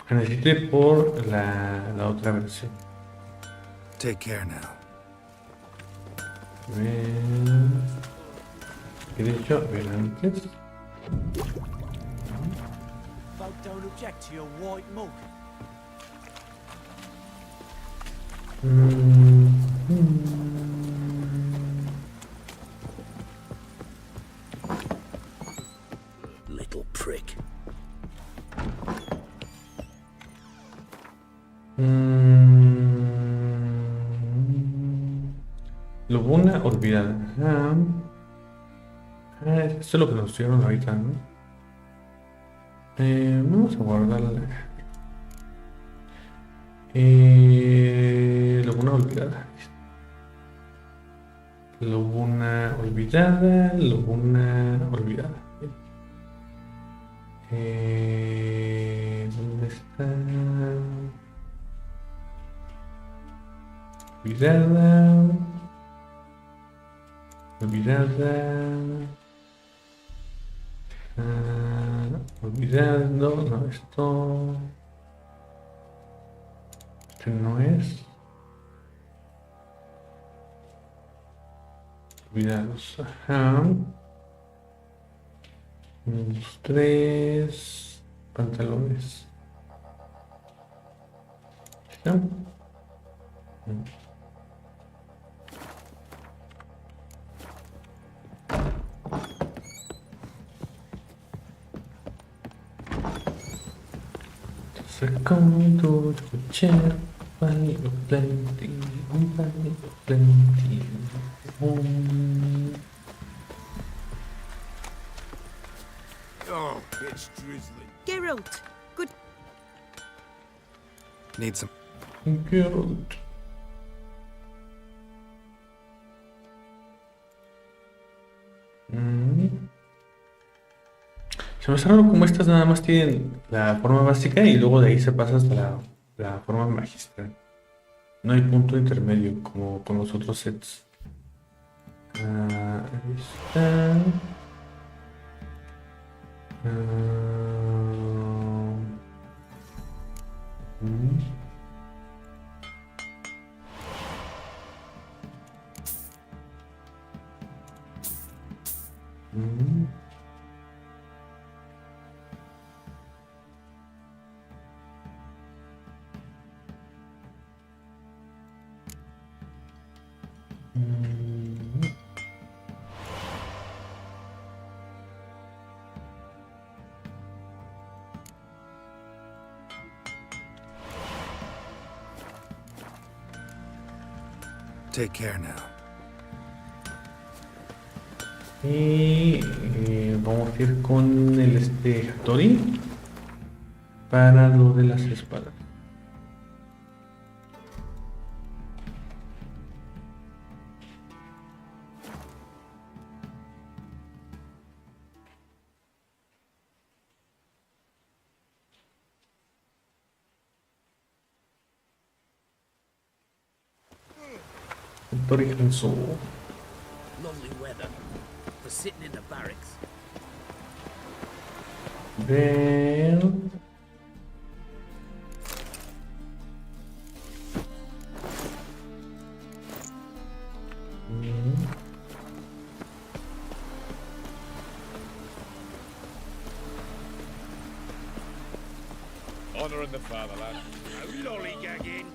Necesite por la otra versión. Take care now. ¿Qué he dicho? A ver, antes. Folk don't object to your white mug. Little prick. Lobuna olvidada. Esto es lo que nos dieron ahorita, ¿no? Vamos a guardarla. Lobuna olvidada. Lobuna olvidada. Lobuna olvidada. ¿Dónde está? Olvidada. Olvidada. Olvidando. No, esto. Este no es. Olvidados. Ajá. 3 pantalones. ¿Está? Sacando coche, bailo plenty, bailo plenty. Oh, it's drizzling. Geralt, good... Need some. Geralt. Se me hace raro como estas nada más tienen la forma básica y luego de ahí se pasa hasta la forma magistral. No hay punto intermedio como con los otros sets. Ahí está. Take care now. Y vamos a ir con el Hattori para lo de las espadas. Hattori Hanzo. Lovely weather for sitting in the barracks. Then mother and the fatherland. No lollygagging.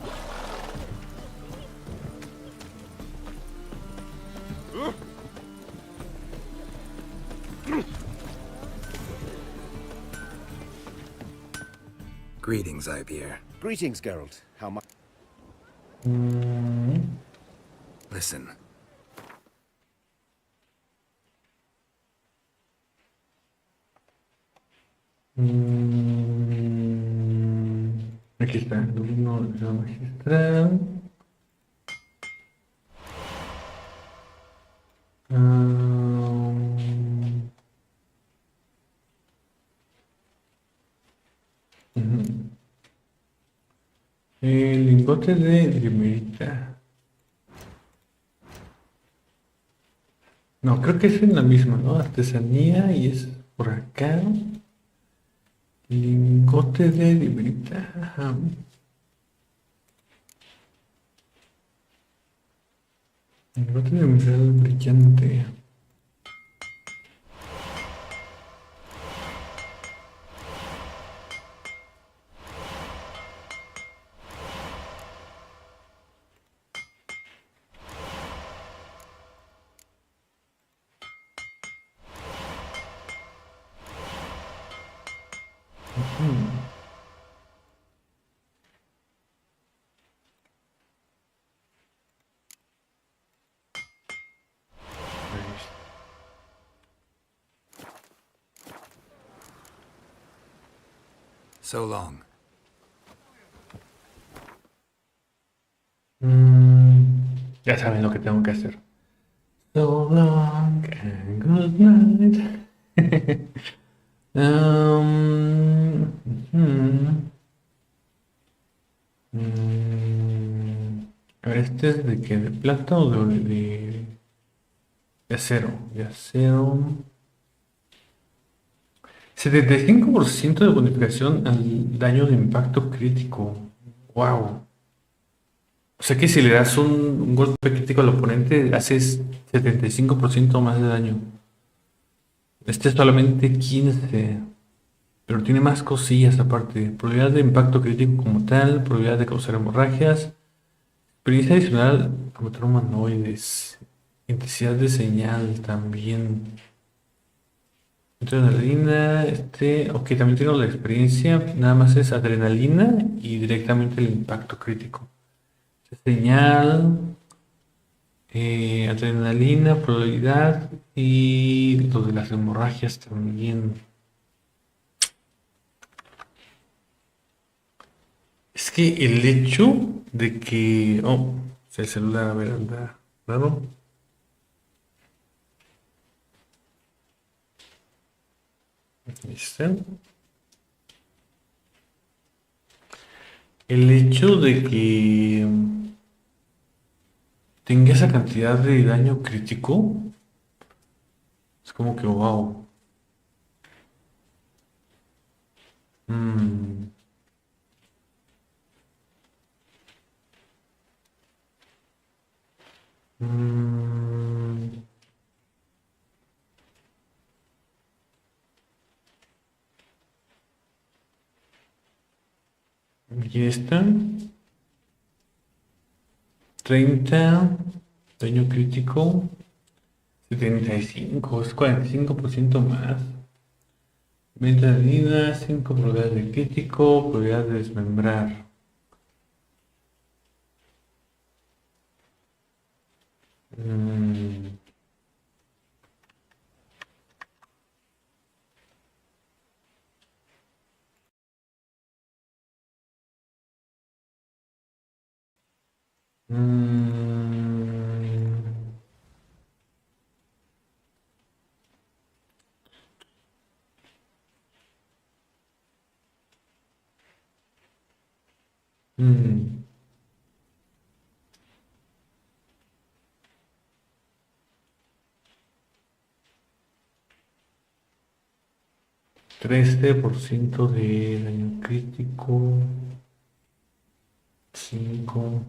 Greetings, Ivier. Greetings, Geralt. How much? Listen. Aquí está, el alumno de la magistral. El lingote de dimerita. No, creo que es en la misma, ¿no? Artesanía y es por acá. Lingote de dimerita. Ajá. Lingote de mineral brillante. So long. Ya saben lo que tengo que hacer. So long and good night. A ver, ¿este es de qué? ¿De plata o de acero? De acero. 75% de bonificación al daño de impacto crítico. Wow. O sea que si le das un golpe crítico al oponente, haces 75% más de daño. Este es solamente 15. Pero tiene más cosillas aparte. Probabilidad de impacto crítico como tal, probabilidad de causar hemorragias, experiencia adicional a matar humanoides, intensidad de señal también. Adrenalina, ok, también tengo la experiencia, nada más es adrenalina y directamente el impacto crítico. Señal, adrenalina, probabilidad y lo de las hemorragias también. Es que el hecho de que... Oh, el celular, a ver, anda raro. Ahí está. El hecho de que tenga esa cantidad de daño crítico es como que wow. Aquí está. 30 daño crítico. 75, es 45% más. 20 de vida, 5 probabilidades de crítico, probabilidad de desmembrar. Mm. 13% de daño crítico. 5.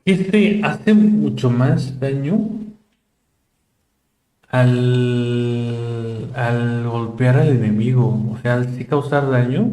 Este hace mucho más daño al golpear al enemigo. O sea, al sí causar daño,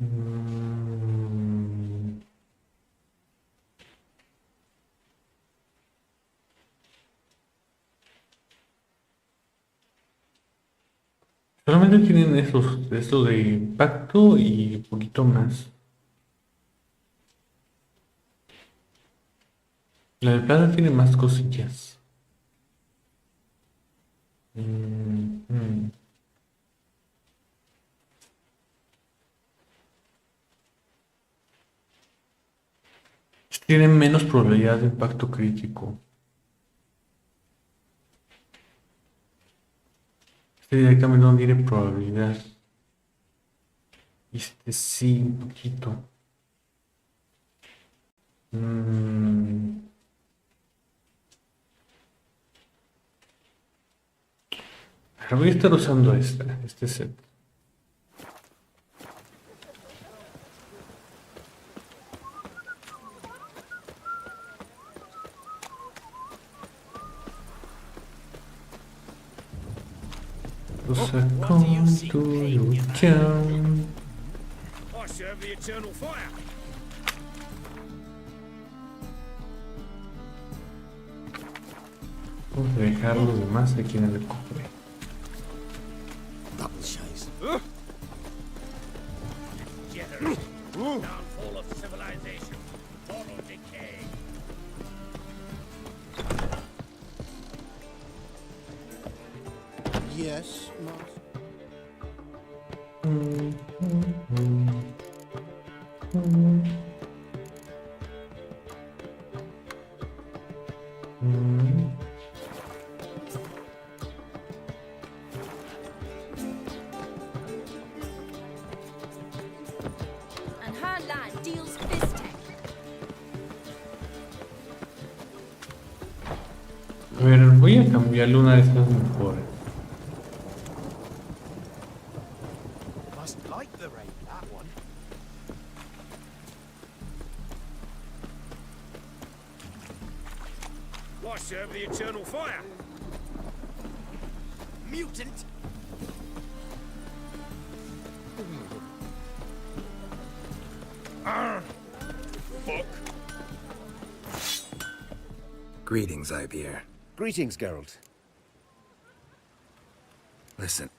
Mm. Solamente tienen esto de impacto y un poquito más. La de plata tiene más cosillas. Mm. Tienen menos probabilidad de impacto crítico. Este directamente no tiene probabilidad. Y este sí, un poquito. Voy a estar usando este set. What do you seek, pain, you man? I serve the eternal fire. Vamos a dejar los demás aquí en el cofre. Double chase. Degeneration. Downfall of civilization. Total decay. Yes, Master. And her land deals fisting. A ver, voy a cambiarle una de estas mejores. Must like the rain, that one. I serve the eternal fire. Mutant. Fuck. Greetings, Evitar. Greetings, Geralt. Listen.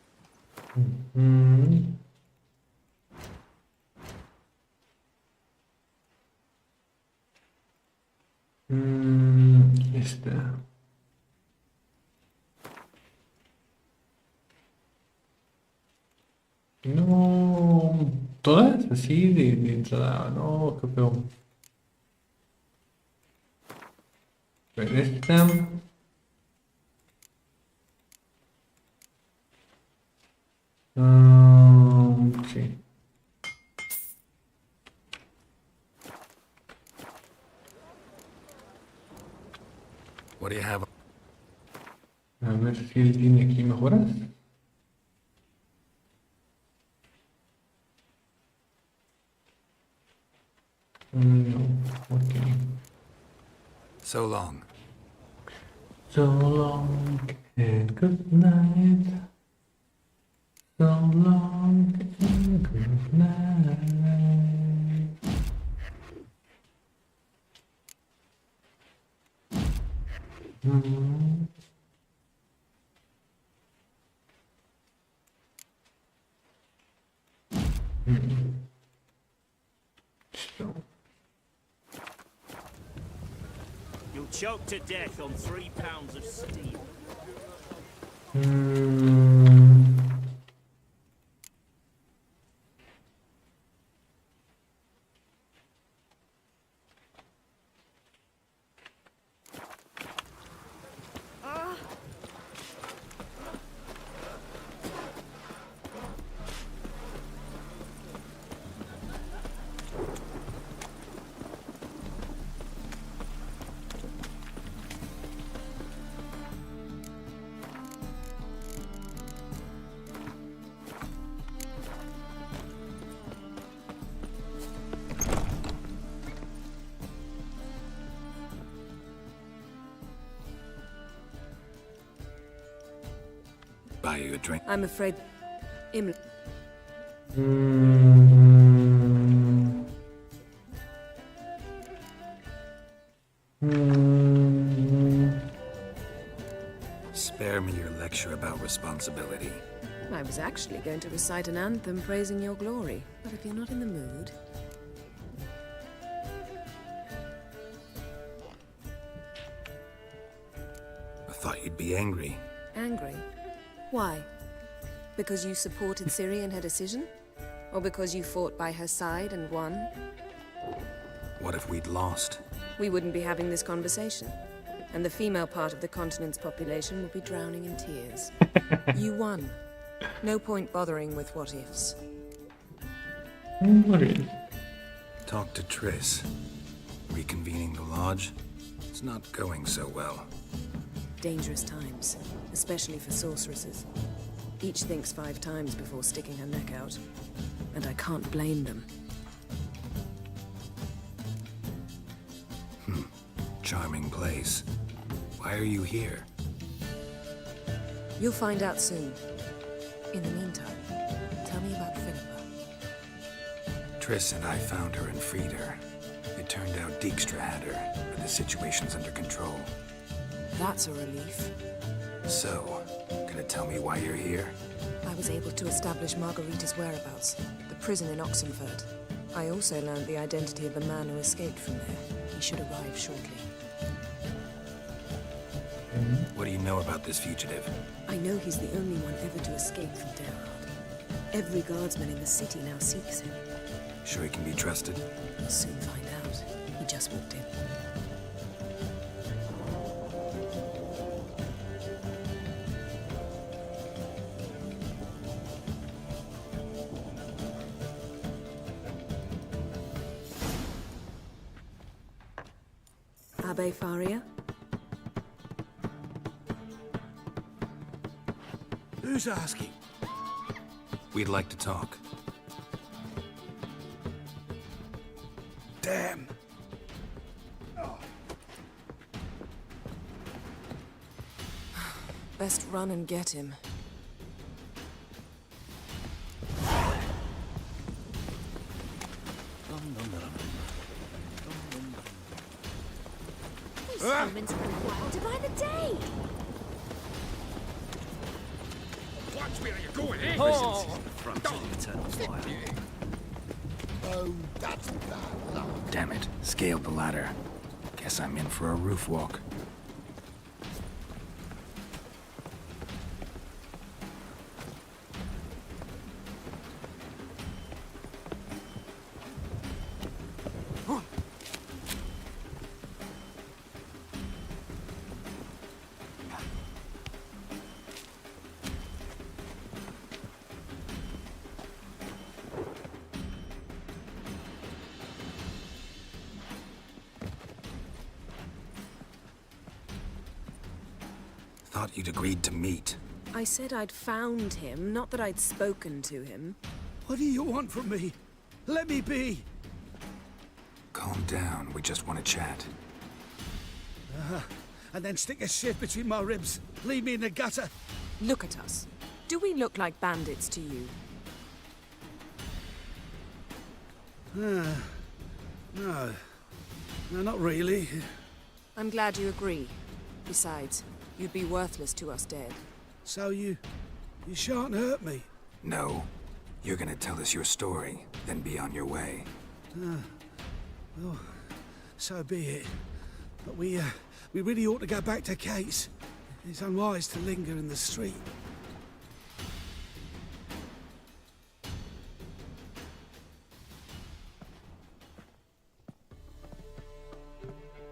Esta. No. Todas así de entrada. No, qué feo. Pero esta. Sí. What do you have? A ver si él tiene aquí mejoras. No, ok. So long. So long and good night. So long and good night. You'll choke to death on 3 pounds of steel. Buy you a drink. I'm afraid... Mm. lecture about responsibility. I was actually going to recite an anthem praising your glory, but if you're not in the mood... I thought you'd be angry. Angry? Why? Because you supported Ciri in her decision? Or because you fought by her side and won? What if we'd lost? We wouldn't be having this conversation. And the female part of the continent's population would be drowning in tears. You won. No point bothering with what-ifs. Talk to Triss. Reconvening the lodge? It's not going so well. Dangerous times, especially for sorceresses. Each thinks 5 times before sticking her neck out. And I can't blame them. Charming place. Why are you here? You'll find out soon. In the meantime, tell me about Philippa. Triss and I found her and freed her. It turned out Dijkstra had her, but the situation's under control. That's a relief. So, gonna tell me why you're here? I was able to establish Margarita's whereabouts, the prison in Oxenford. I also learned the identity of the man who escaped from there. He should arrive shortly. What do you know about this fugitive? I know he's the only one ever to escape from Derard. Every guardsman in the city now seeks him. Sure he can be trusted? We'll soon find out. He just walked in. Abbe Faria? Who's asking? We'd like to talk. Damn. Best run and get him. These humans run wild by the day. Watch where you're going, eh? Presence is the front of the eternal fire. Oh, that's bad luck. Damn it. Scaled the ladder. Guess I'm in for a roof walk. Thought you'd agreed to meet. I said I'd found him, not that I'd spoken to him. What do you want from me? Let me be. Calm down. We just want to chat. And then stick a shift between my ribs. Leave me in the gutter. Look at us. Do we look like bandits to you? No. No, not really. I'm glad you agree. Besides, you'd be worthless to us dead. So you shan't hurt me? No. You're gonna tell us your story, then be on your way. Well, so be it. But we really ought to go back to Kate's. It's unwise to linger in the street.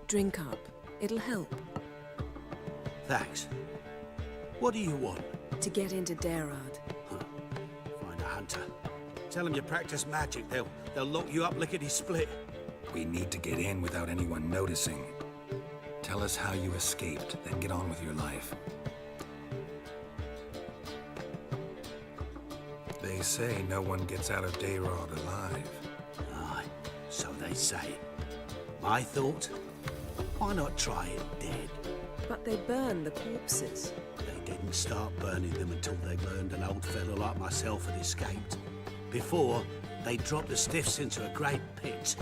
Drink up. It'll help. Thanks. What do you want? To get into Derard. Find a hunter. Tell them you practice magic. They'll lock you up lickety-split. We need to get in without anyone noticing. Tell us how you escaped, then get on with your life. They say no one gets out of Derard alive. Aye, so they say. My thought? Why not try it dead? But they burn the corpses. They didn't start burning them until they learned an old fellow like myself had escaped. Before, they dropped the stiffs into a great pit.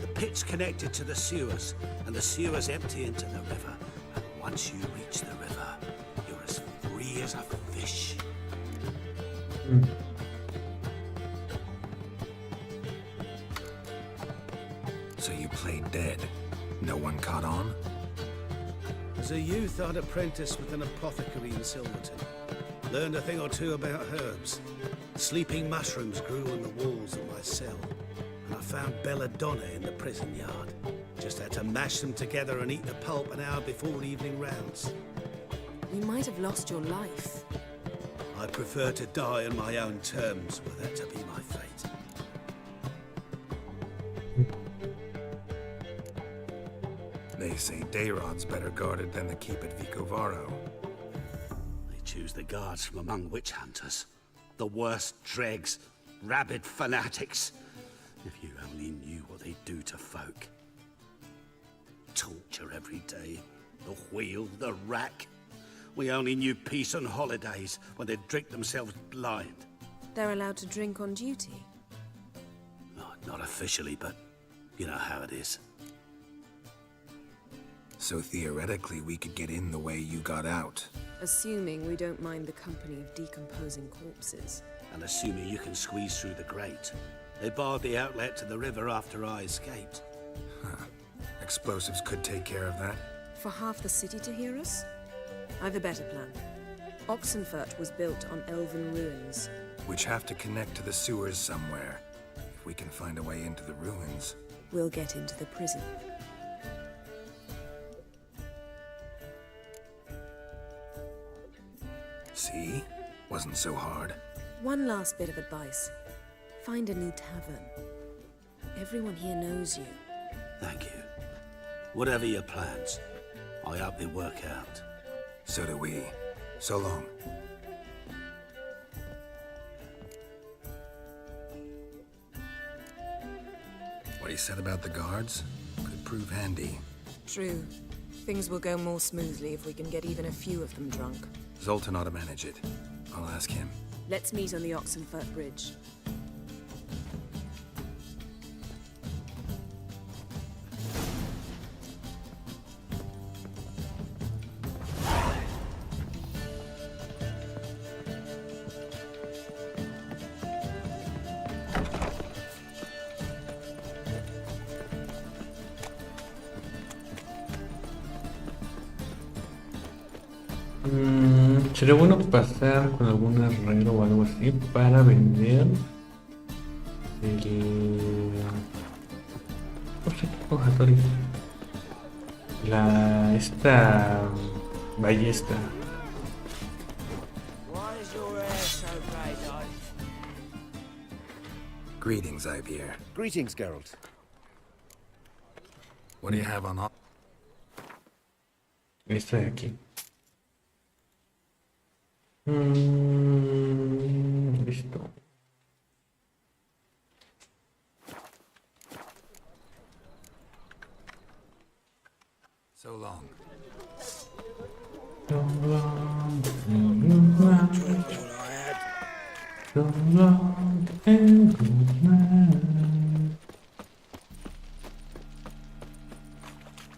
The pit's connected to the sewers, and the sewers empty into the river. And once you reach the river, you're as free Here's a fish. So you played dead. No one caught on? As a youth, I'd apprenticed with an apothecary in Silverton. Learned a thing or two about herbs. Sleeping mushrooms grew on the walls of my cell. And I found belladonna in the prison yard. Just had to mash them together and eat the pulp an hour before evening rounds. You might have lost your life. I prefer to die on my own terms, were that to be my fate. They say Dayrod's better guarded than the keep at Vicovaro. They choose the guards from among witch hunters. The worst dregs, rabid fanatics. If you only knew what they do to folk. Torture every day. The wheel, the rack. We only knew peace on holidays when they'd drink themselves blind. They're allowed to drink on duty? Oh, not officially, but you know how it is. So theoretically, we could get in the way you got out. Assuming we don't mind the company of decomposing corpses. And assuming you can squeeze through the grate. They barred the outlet to the river after I escaped. Huh. Explosives could take care of that. For half the city to hear us? I've a better plan. Oxenfurt was built on elven ruins. Which have to connect to the sewers somewhere. If we can find a way into the ruins. We'll get into the prison. See? Wasn't so hard. One last bit of advice. Find a new tavern. Everyone here knows you. Thank you. Whatever your plans, I hope they work out. So do we. So long. What he said about the guards could prove handy. True. Things will go more smoothly if we can get even a few of them drunk. Zoltan ought to manage it. I'll ask him. Let's meet on the Oxenfurt Bridge. Sería bueno pasar con algún herrero o algo así para vender el... No sé qué cojatori. Esta ballesta. Greetings, Ivier. Greetings, Geralt. What do you have on offer? Esta de aquí. Listo. So long. So long, so long and good night.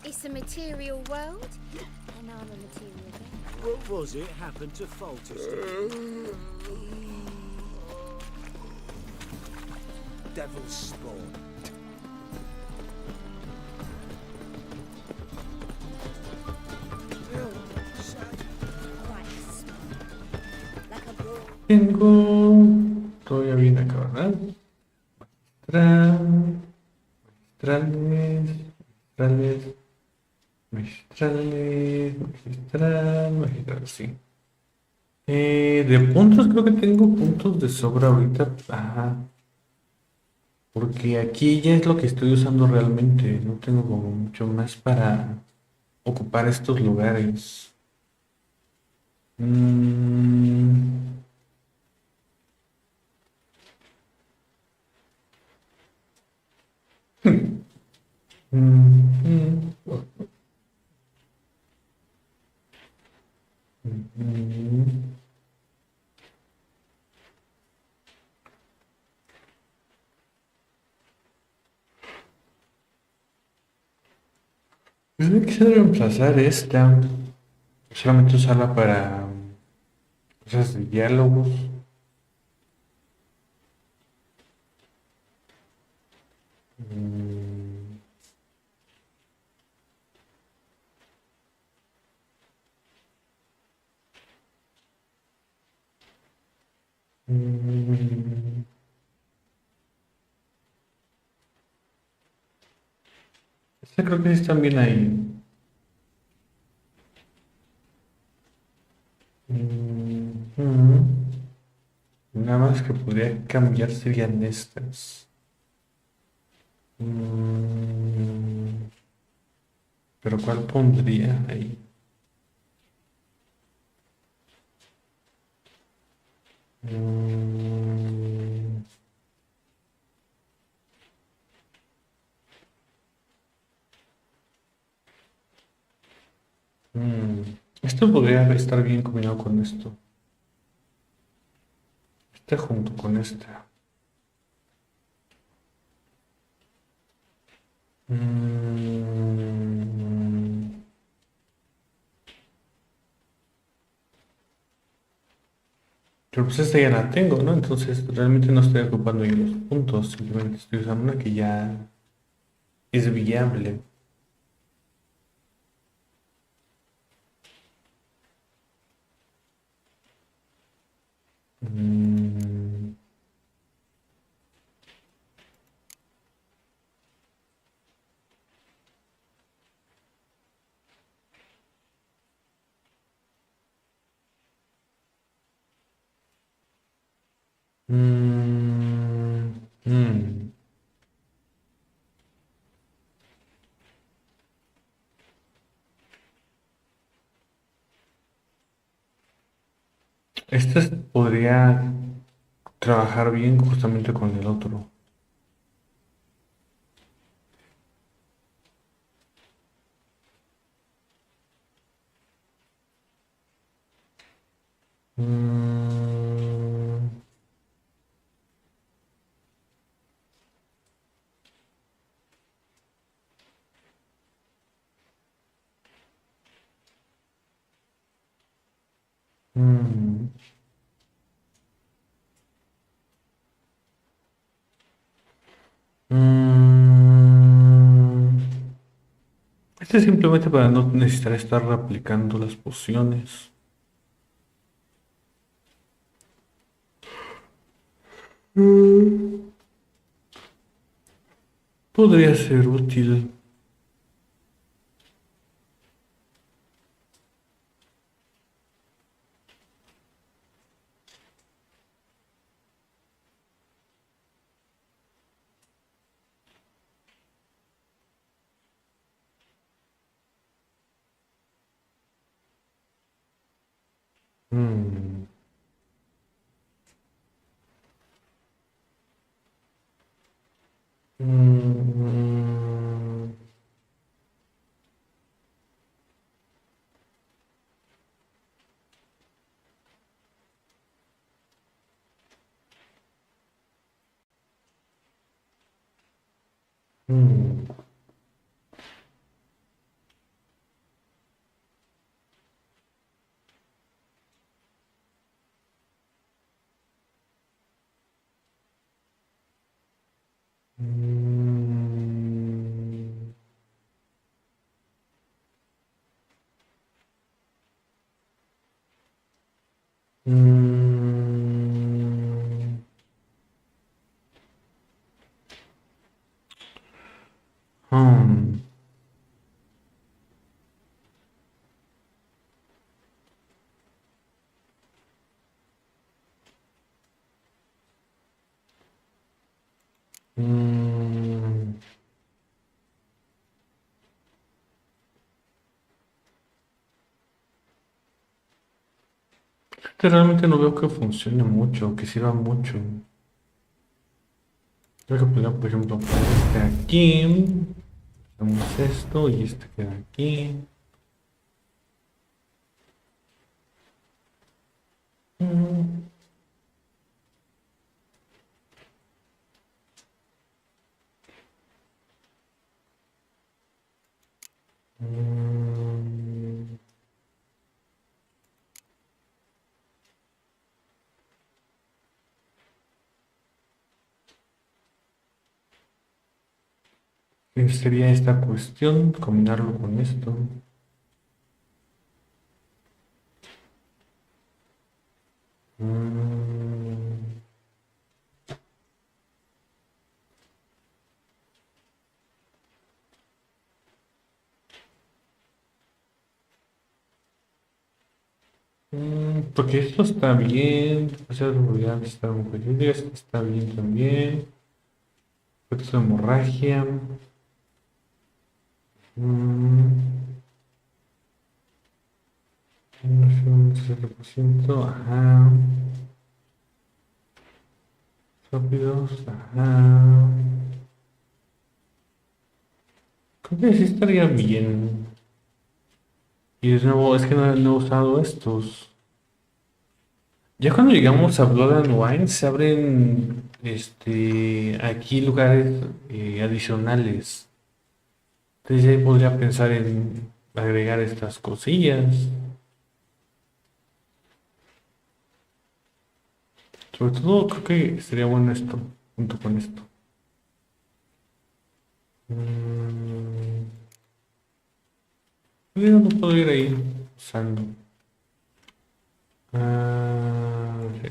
It's a material world, and I'm a material girl. What was it happened to Falters? Devil's spawn. Tengo todavía bien acá, ¿verdad? Magistral, sí. De puntos creo que tengo puntos de sobra ahorita. Ajá. Porque aquí ya es lo que estoy usando realmente. No tengo como mucho más para ocupar estos lugares. Yo quisiera reemplazar esta. Solamente usarla para cosas de diálogos. Mm. Mm. Este creo que sí están bien ahí. Nada más que podría cambiar serían estas. Pero ¿cuál pondría ahí? Esto podría estar bien combinado con esto. Este junto con este. Pero pues esta ya la tengo, ¿no? Entonces realmente no estoy ocupando yo los puntos. Simplemente estoy usando una que ya es viable. Mm, mm. Este podría trabajar bien justamente con el otro. Mm, mm, mm. Este es simplemente para no necesitar estar replicando las pociones. Podría ser útil. Mm. Mm. Mm. Mm. Mm. Hmm. Mm. Este realmente no veo que funcione mucho, que sirva mucho. Creo que podría, por ejemplo, poner este aquí. Hacemos esto y este queda aquí. Mm. Mm. Sería esta cuestión, combinarlo con esto. Porque esto está bien, o sea, está bien, esto está bien también. Efectos de hemorragia. Un 60%, ajá. Rápidos, ajá. Creo que sí estaría bien. Y de nuevo, es que no he usado estos. Ya cuando llegamos a Blood and Wine se abren aquí lugares adicionales. Entonces ya podría pensar en agregar estas cosillas. Sobre todo creo que sería bueno esto, junto con esto. Yo no puedo ir ahí usando. Sí.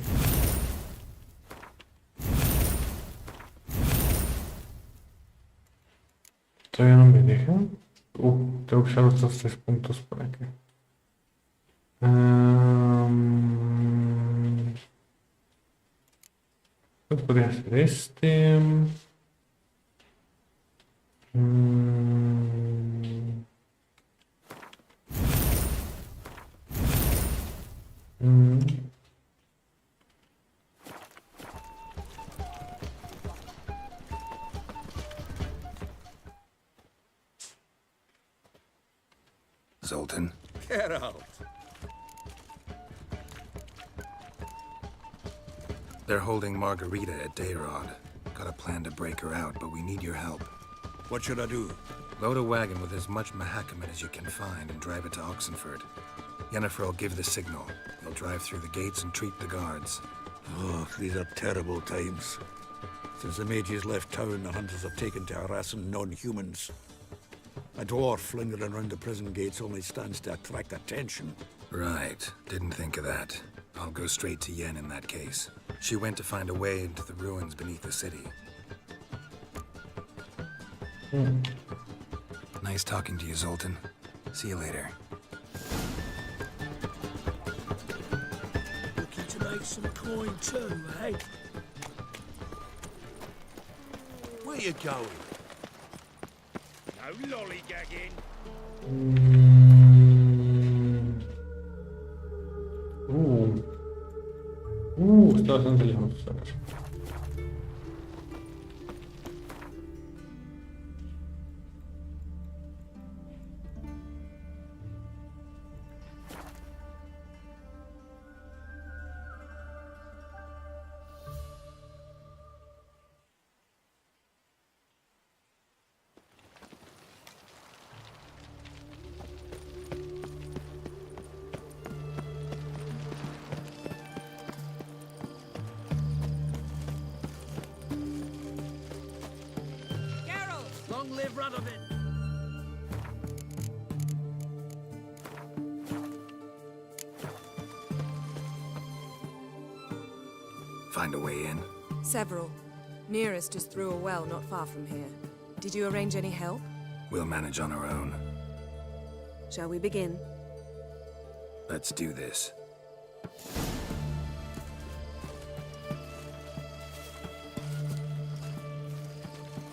Todavía no me deja. Tengo que usar otros 3 puntos para que. Podría hacer este. Zoltan. Get out. They're holding Margarita at Dayrod. Got a plan to break her out, but we need your help. What should I do? Load a wagon with as much Mahakaman as you can find and drive it to Oxenford. Yennefer will give the signal. You'll drive through the gates and treat the guards. Oh, these are terrible times. Since the mages left town, the hunters have taken to harassing non-humans. A dwarf lingering around the prison gates only stands to attract attention. Right. Didn't think of that. I'll go straight to Yen in that case. She went to find a way into the ruins beneath the city. Nice talking to you, Zoltan. See you later. Looking to make some coin too, eh? Where you going? No lollygagging. Está bastante lejos. A ver. Long live Radovid! Find a way in? Several. Nearest is through a well not far from here. Did you arrange any help? We'll manage on our own. Shall we begin? Let's do this.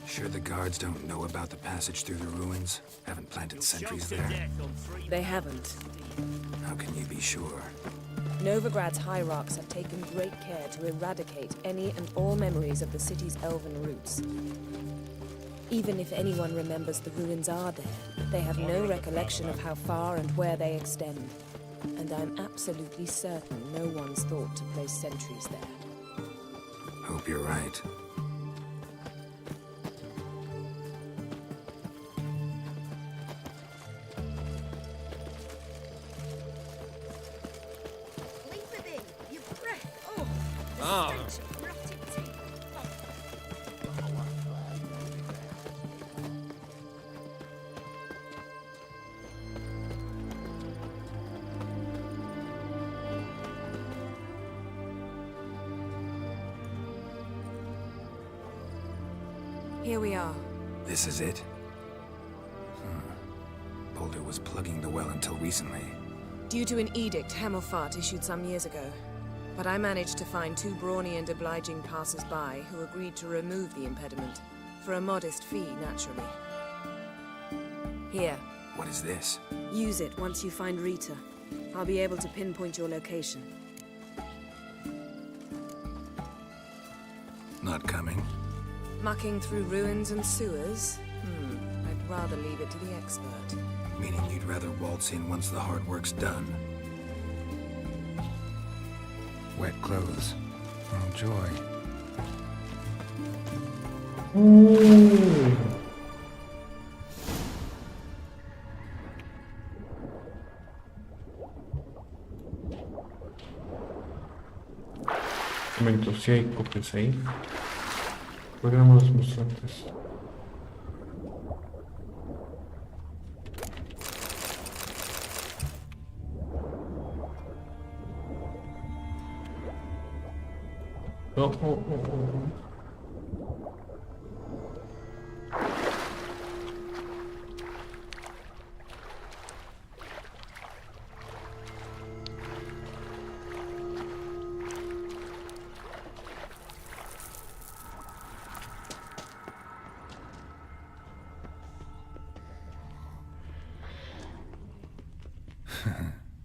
Sure the guards don't know about the passage through the ruins? Haven't planted sentries there? They haven't. How can you be sure? Novigrad's hierarchs have taken great care to eradicate any and all memories of the city's elven roots. Even if anyone remembers the ruins are there, they have no recollection of how far and where they extend. And I'm absolutely certain no one's thought to place sentries there. Hope you're right. Here we are. This is it? Boulder was plugging the well until recently. Due to an edict Hemmelfart issued some years ago. But I managed to find 2 brawny and obliging passers-by who agreed to remove the impediment. For a modest fee, naturally. Here. What is this? Use it once you find Rita. I'll be able to pinpoint your location. Not coming? Mucking through ruins and sewers? I'd rather leave it to the expert. Meaning you'd rather waltz in once the hard work's done. Wet clothes. Oh, joy. Momentos, si hay copias ahí. Programas los mostrantes. Oh.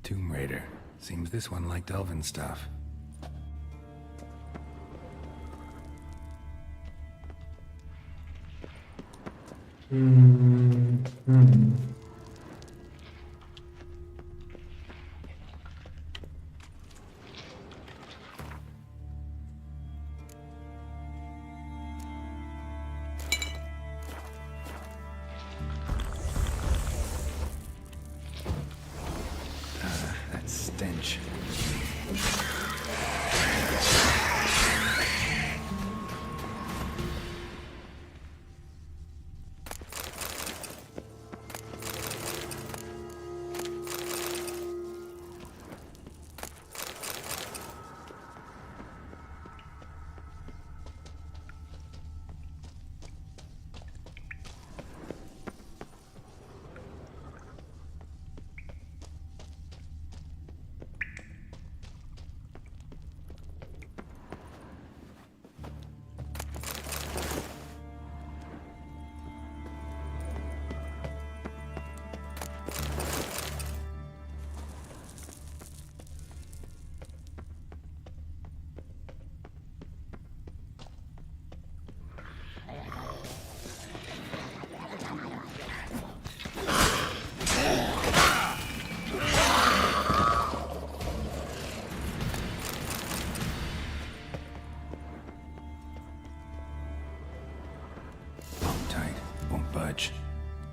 Tomb Raider. Seems this one liked elven stuff. That stench.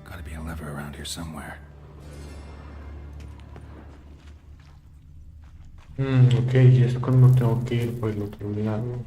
Gotta be a lever around here somewhere. Ok, y es cuando tengo que ir por el otro lado.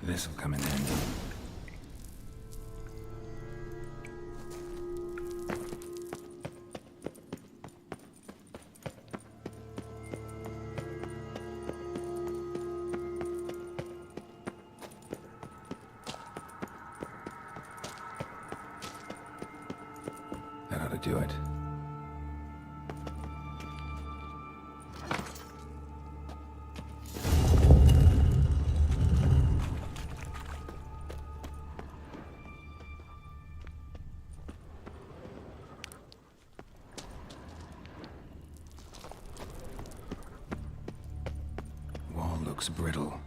This'll come in handy. do it. Wall looks brittle.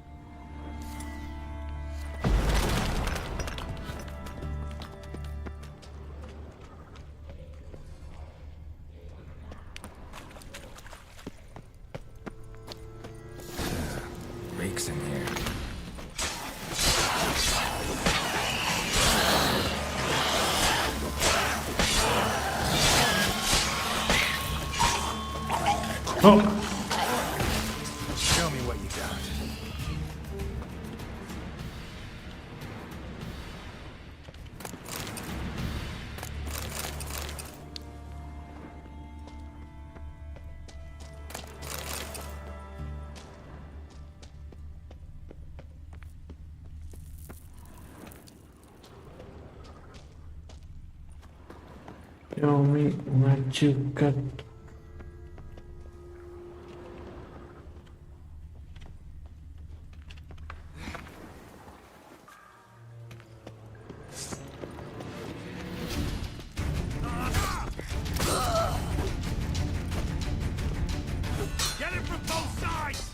Reeks in here. Oh. Show me what you got. Show me what you got. Get it from both sides!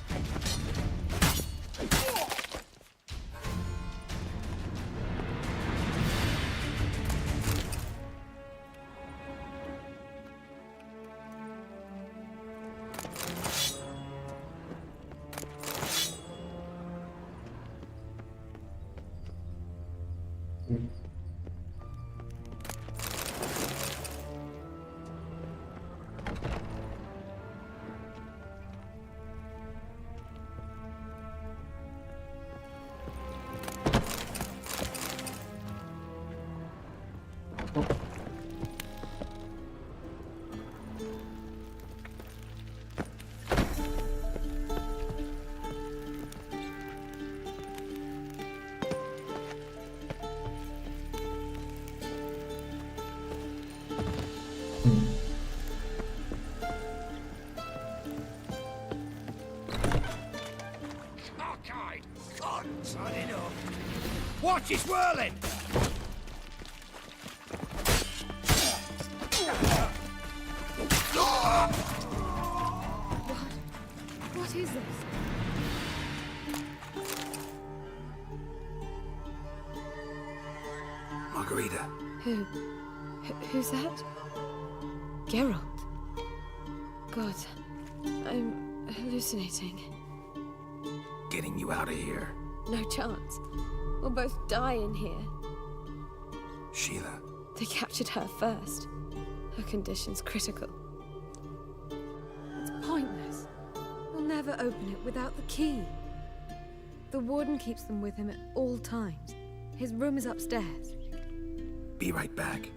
Cockeyed cons, I don't know. Watch it whirling! What is this? Margarita. Who's that? Geralt. God, I'm hallucinating. Getting you out of here. No chance. We'll both die in here. Sheila. They captured her first. Her condition's critical. It's pointless. We'll never open it without the key. The warden keeps them with him at all times. His room is upstairs. Be right back.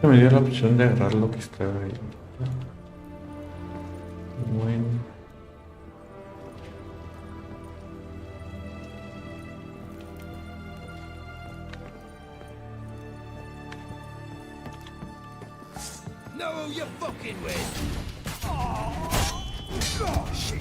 Me dio la opción de agarrar lo que está ahí. Bueno. Know who you're fucking with! Oh, shit!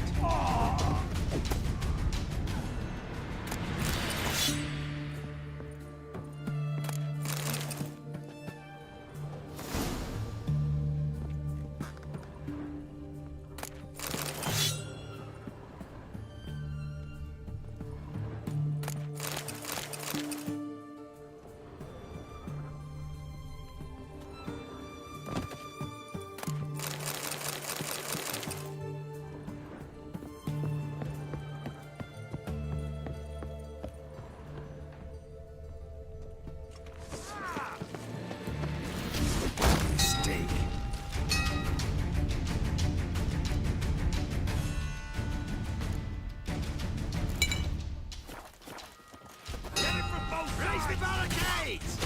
Deploy barricades!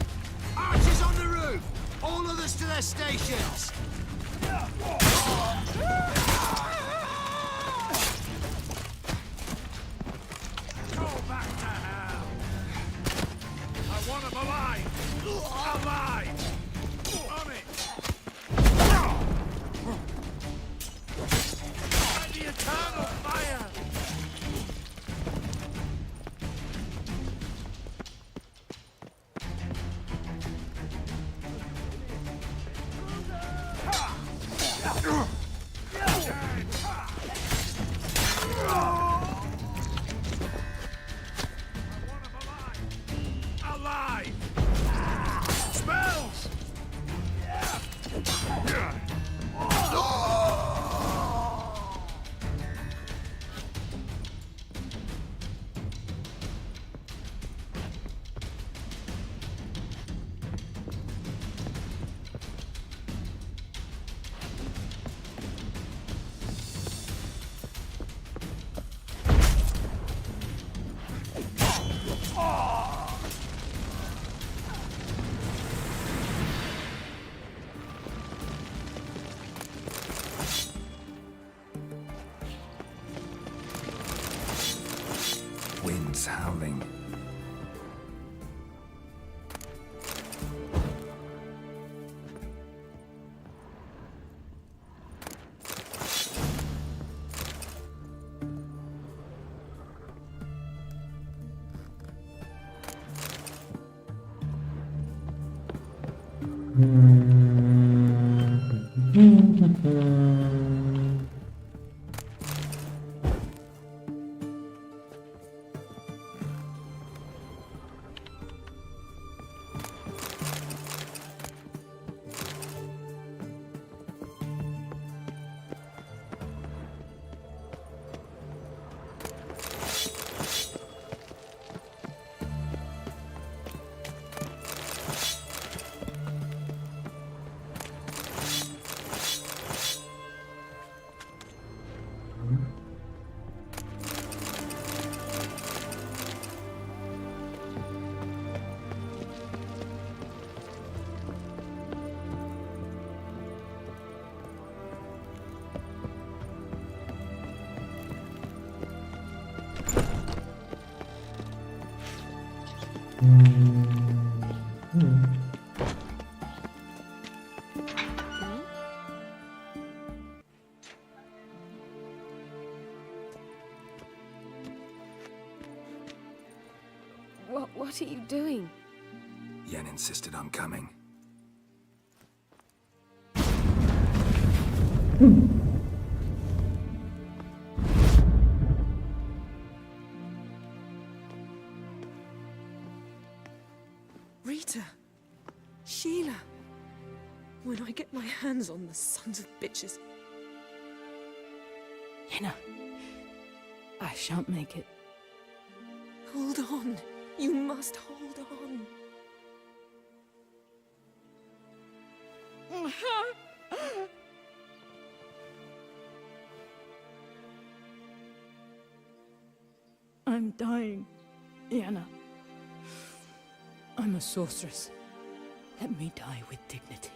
Archers on the roof! All others to their stations! Go back to hell! I want them alive! Alive! On it! By the eternal fire! Alive! Spells! Winds howling. What are you doing? Yen insisted on coming. Rita! Sheila! When I get my hands on the sons of bitches. Yenna, I shan't make it. Hold on. You must hold on. I'm dying, Yenna. I'm a sorceress. Let me die with dignity.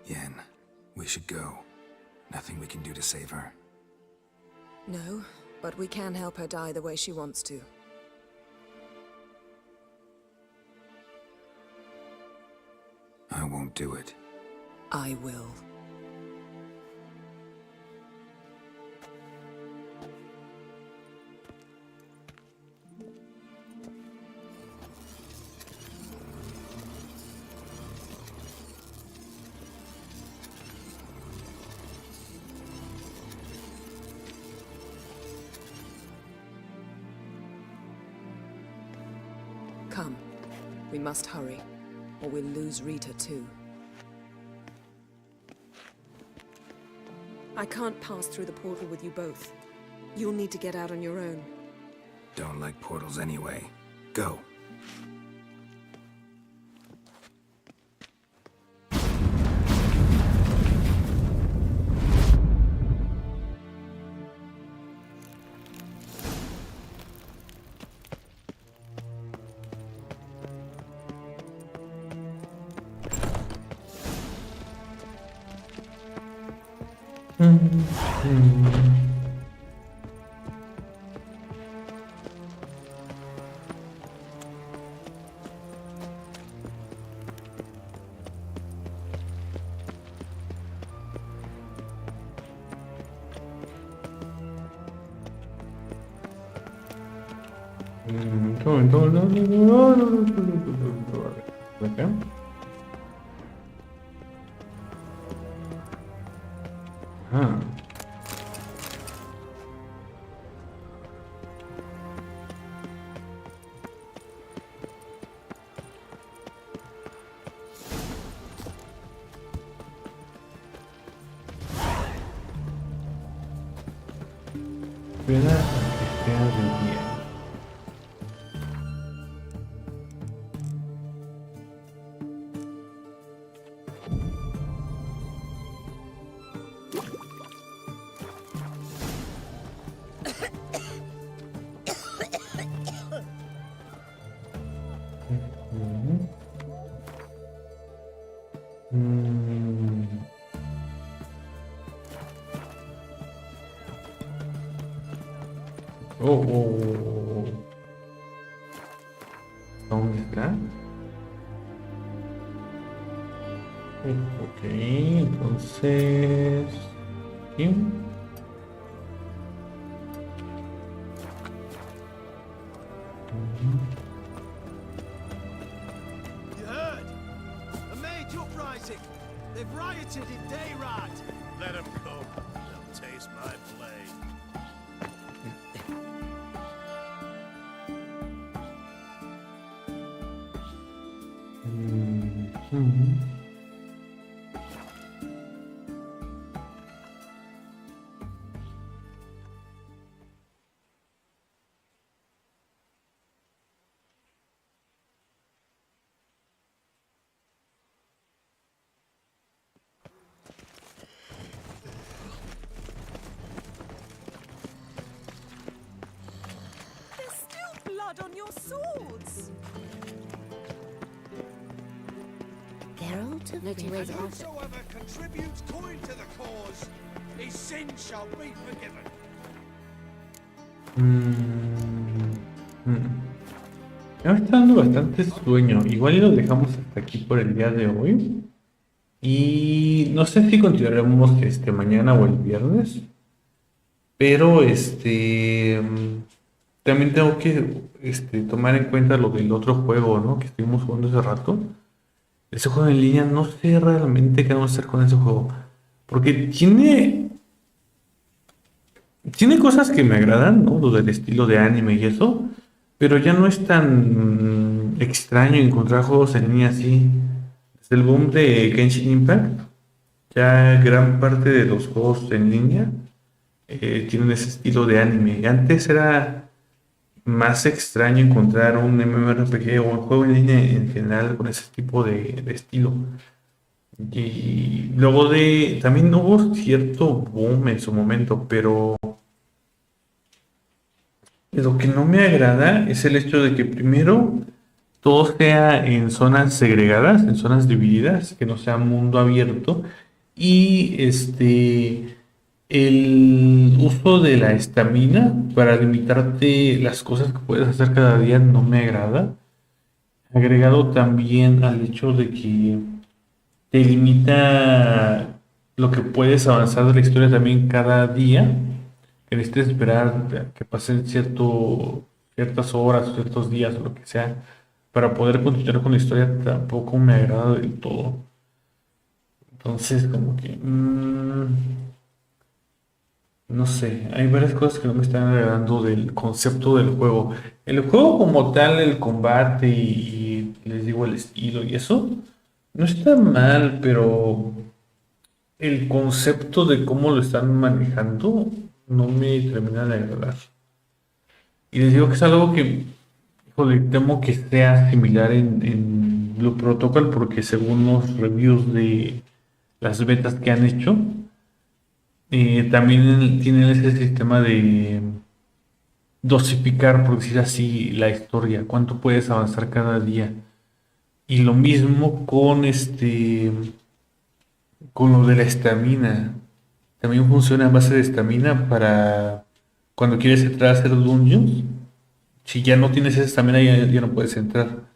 Yen, we should go. Nothing we can do to save her. No, but we can help her die the way she wants to. I won't do it. I will. Come. We must hurry, or we'll lose Rita too. I can't pass through the portal with you both. You'll need to get out on your own. Don't like portals anyway. Go. Acá. Ah. Espera a que sea de día. ¿Dónde está? Ok, entonces... ¿sí? You heard? A major uprising. They've rioted in Dayrad. Let them come. They'll taste my blade. There's still blood on your swords. Geralt of Rivia. Whosoever contributes coin to the cause, his sin shall be forgiven. Me está dando bastante sueño. Igual y lo dejamos hasta aquí por el día de hoy. Y no sé si continuaremos mañana o el viernes. Pero también tengo que tomar en cuenta lo del otro juego, ¿no? Que estuvimos jugando hace rato. Ese juego en línea, no sé realmente qué vamos a hacer con ese juego. Porque tiene cosas que me agradan, ¿no? Lo del estilo de anime y eso. Pero ya no es tan extraño encontrar juegos en línea así. Desde el boom de Genshin Impact, ya gran parte de los juegos en línea tienen ese estilo de anime. Antes era más extraño encontrar un MMORPG o un juego en línea en general con ese tipo de estilo. Y luego también hubo cierto boom en su momento, pero lo que no me agrada es el hecho de que primero todo sea en zonas segregadas, en zonas divididas, que no sea mundo abierto. Y el uso de la estamina para limitarte las cosas que puedes hacer cada día no me agrada. Agregado también al hecho de que te limita lo que puedes avanzar de la historia también cada día. Que necesites esperar que pasen ciertas horas, ciertos días o lo que sea para poder continuar con la historia tampoco me agrada del todo. Entonces como que no sé, hay varias cosas que no me están agradando del concepto del juego. El juego como tal, el combate y les digo el estilo y eso, no está mal, pero el concepto de cómo lo están manejando no me termina de agradar. Y les digo que es algo que, híjole, temo que sea similar en Blue Protocol, porque según los reviews de las betas que han hecho, también tienen ese sistema de dosificar, por decir así, la historia, cuánto puedes avanzar cada día. Y lo mismo con con lo de la estamina. también funciona a base de estamina para cuando quieres entrar a hacer dungeons. Si ya no tienes esa estamina, ya no puedes entrar.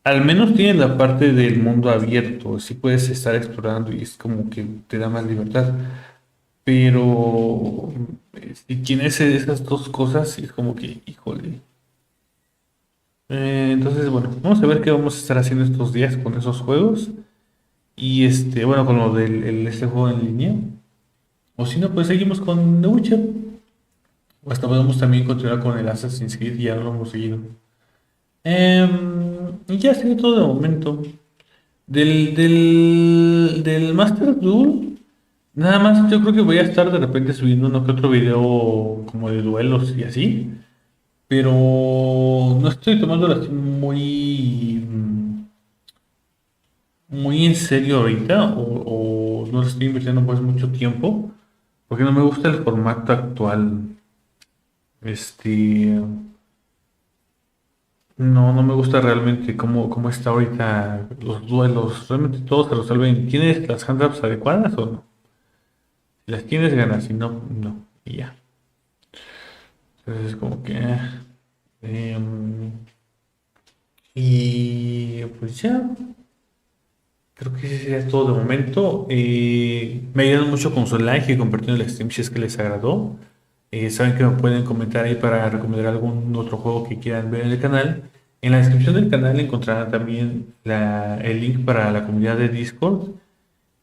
Al menos tienes la parte del mundo abierto, sí puedes estar explorando y es como que te da más libertad. Pero si tienes esas dos cosas, es como que, híjole. Entonces, bueno, vamos a ver qué vamos a estar haciendo estos días con esos juegos. Y bueno, con lo del este juego en línea. O si no, pues seguimos con The Witcher. O hasta podemos también continuar con el Assassin's Creed, ya lo hemos seguido. Y ya sería todo de momento. Del Master Duel, nada más yo creo que voy a estar de repente subiendo uno que otro video como de duelos y así. Pero no estoy tomándolo así muy en serio ahorita. O no le estoy invirtiendo pues mucho tiempo. Porque no me gusta el formato actual. No me gusta realmente cómo está ahorita los duelos. Realmente todos se resuelven. ¿Tienes las handraps adecuadas o no? Si las tienes, ganas. Si no, no. Y ya. Entonces es como que... y pues ya. Creo que ese sería todo de momento. Me ayudan mucho con su like y compartiendo el stream si es que les agradó. Saben que me pueden comentar ahí para recomendar algún otro juego que quieran ver en el canal. En la descripción del canal encontrarán también el link para la comunidad de Discord.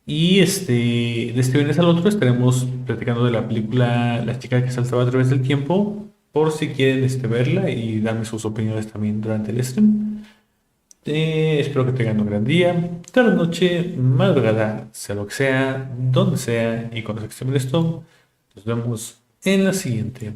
Y de este viernes al otro estaremos platicando de la película La chica que saltaba a través del tiempo. Por si quieren verla y darme sus opiniones también durante el stream. Espero que tengan un gran día, tarde, noche, madrugada, sea lo que sea, donde sea y cuando se extienda esto. Nos vemos en la siguiente.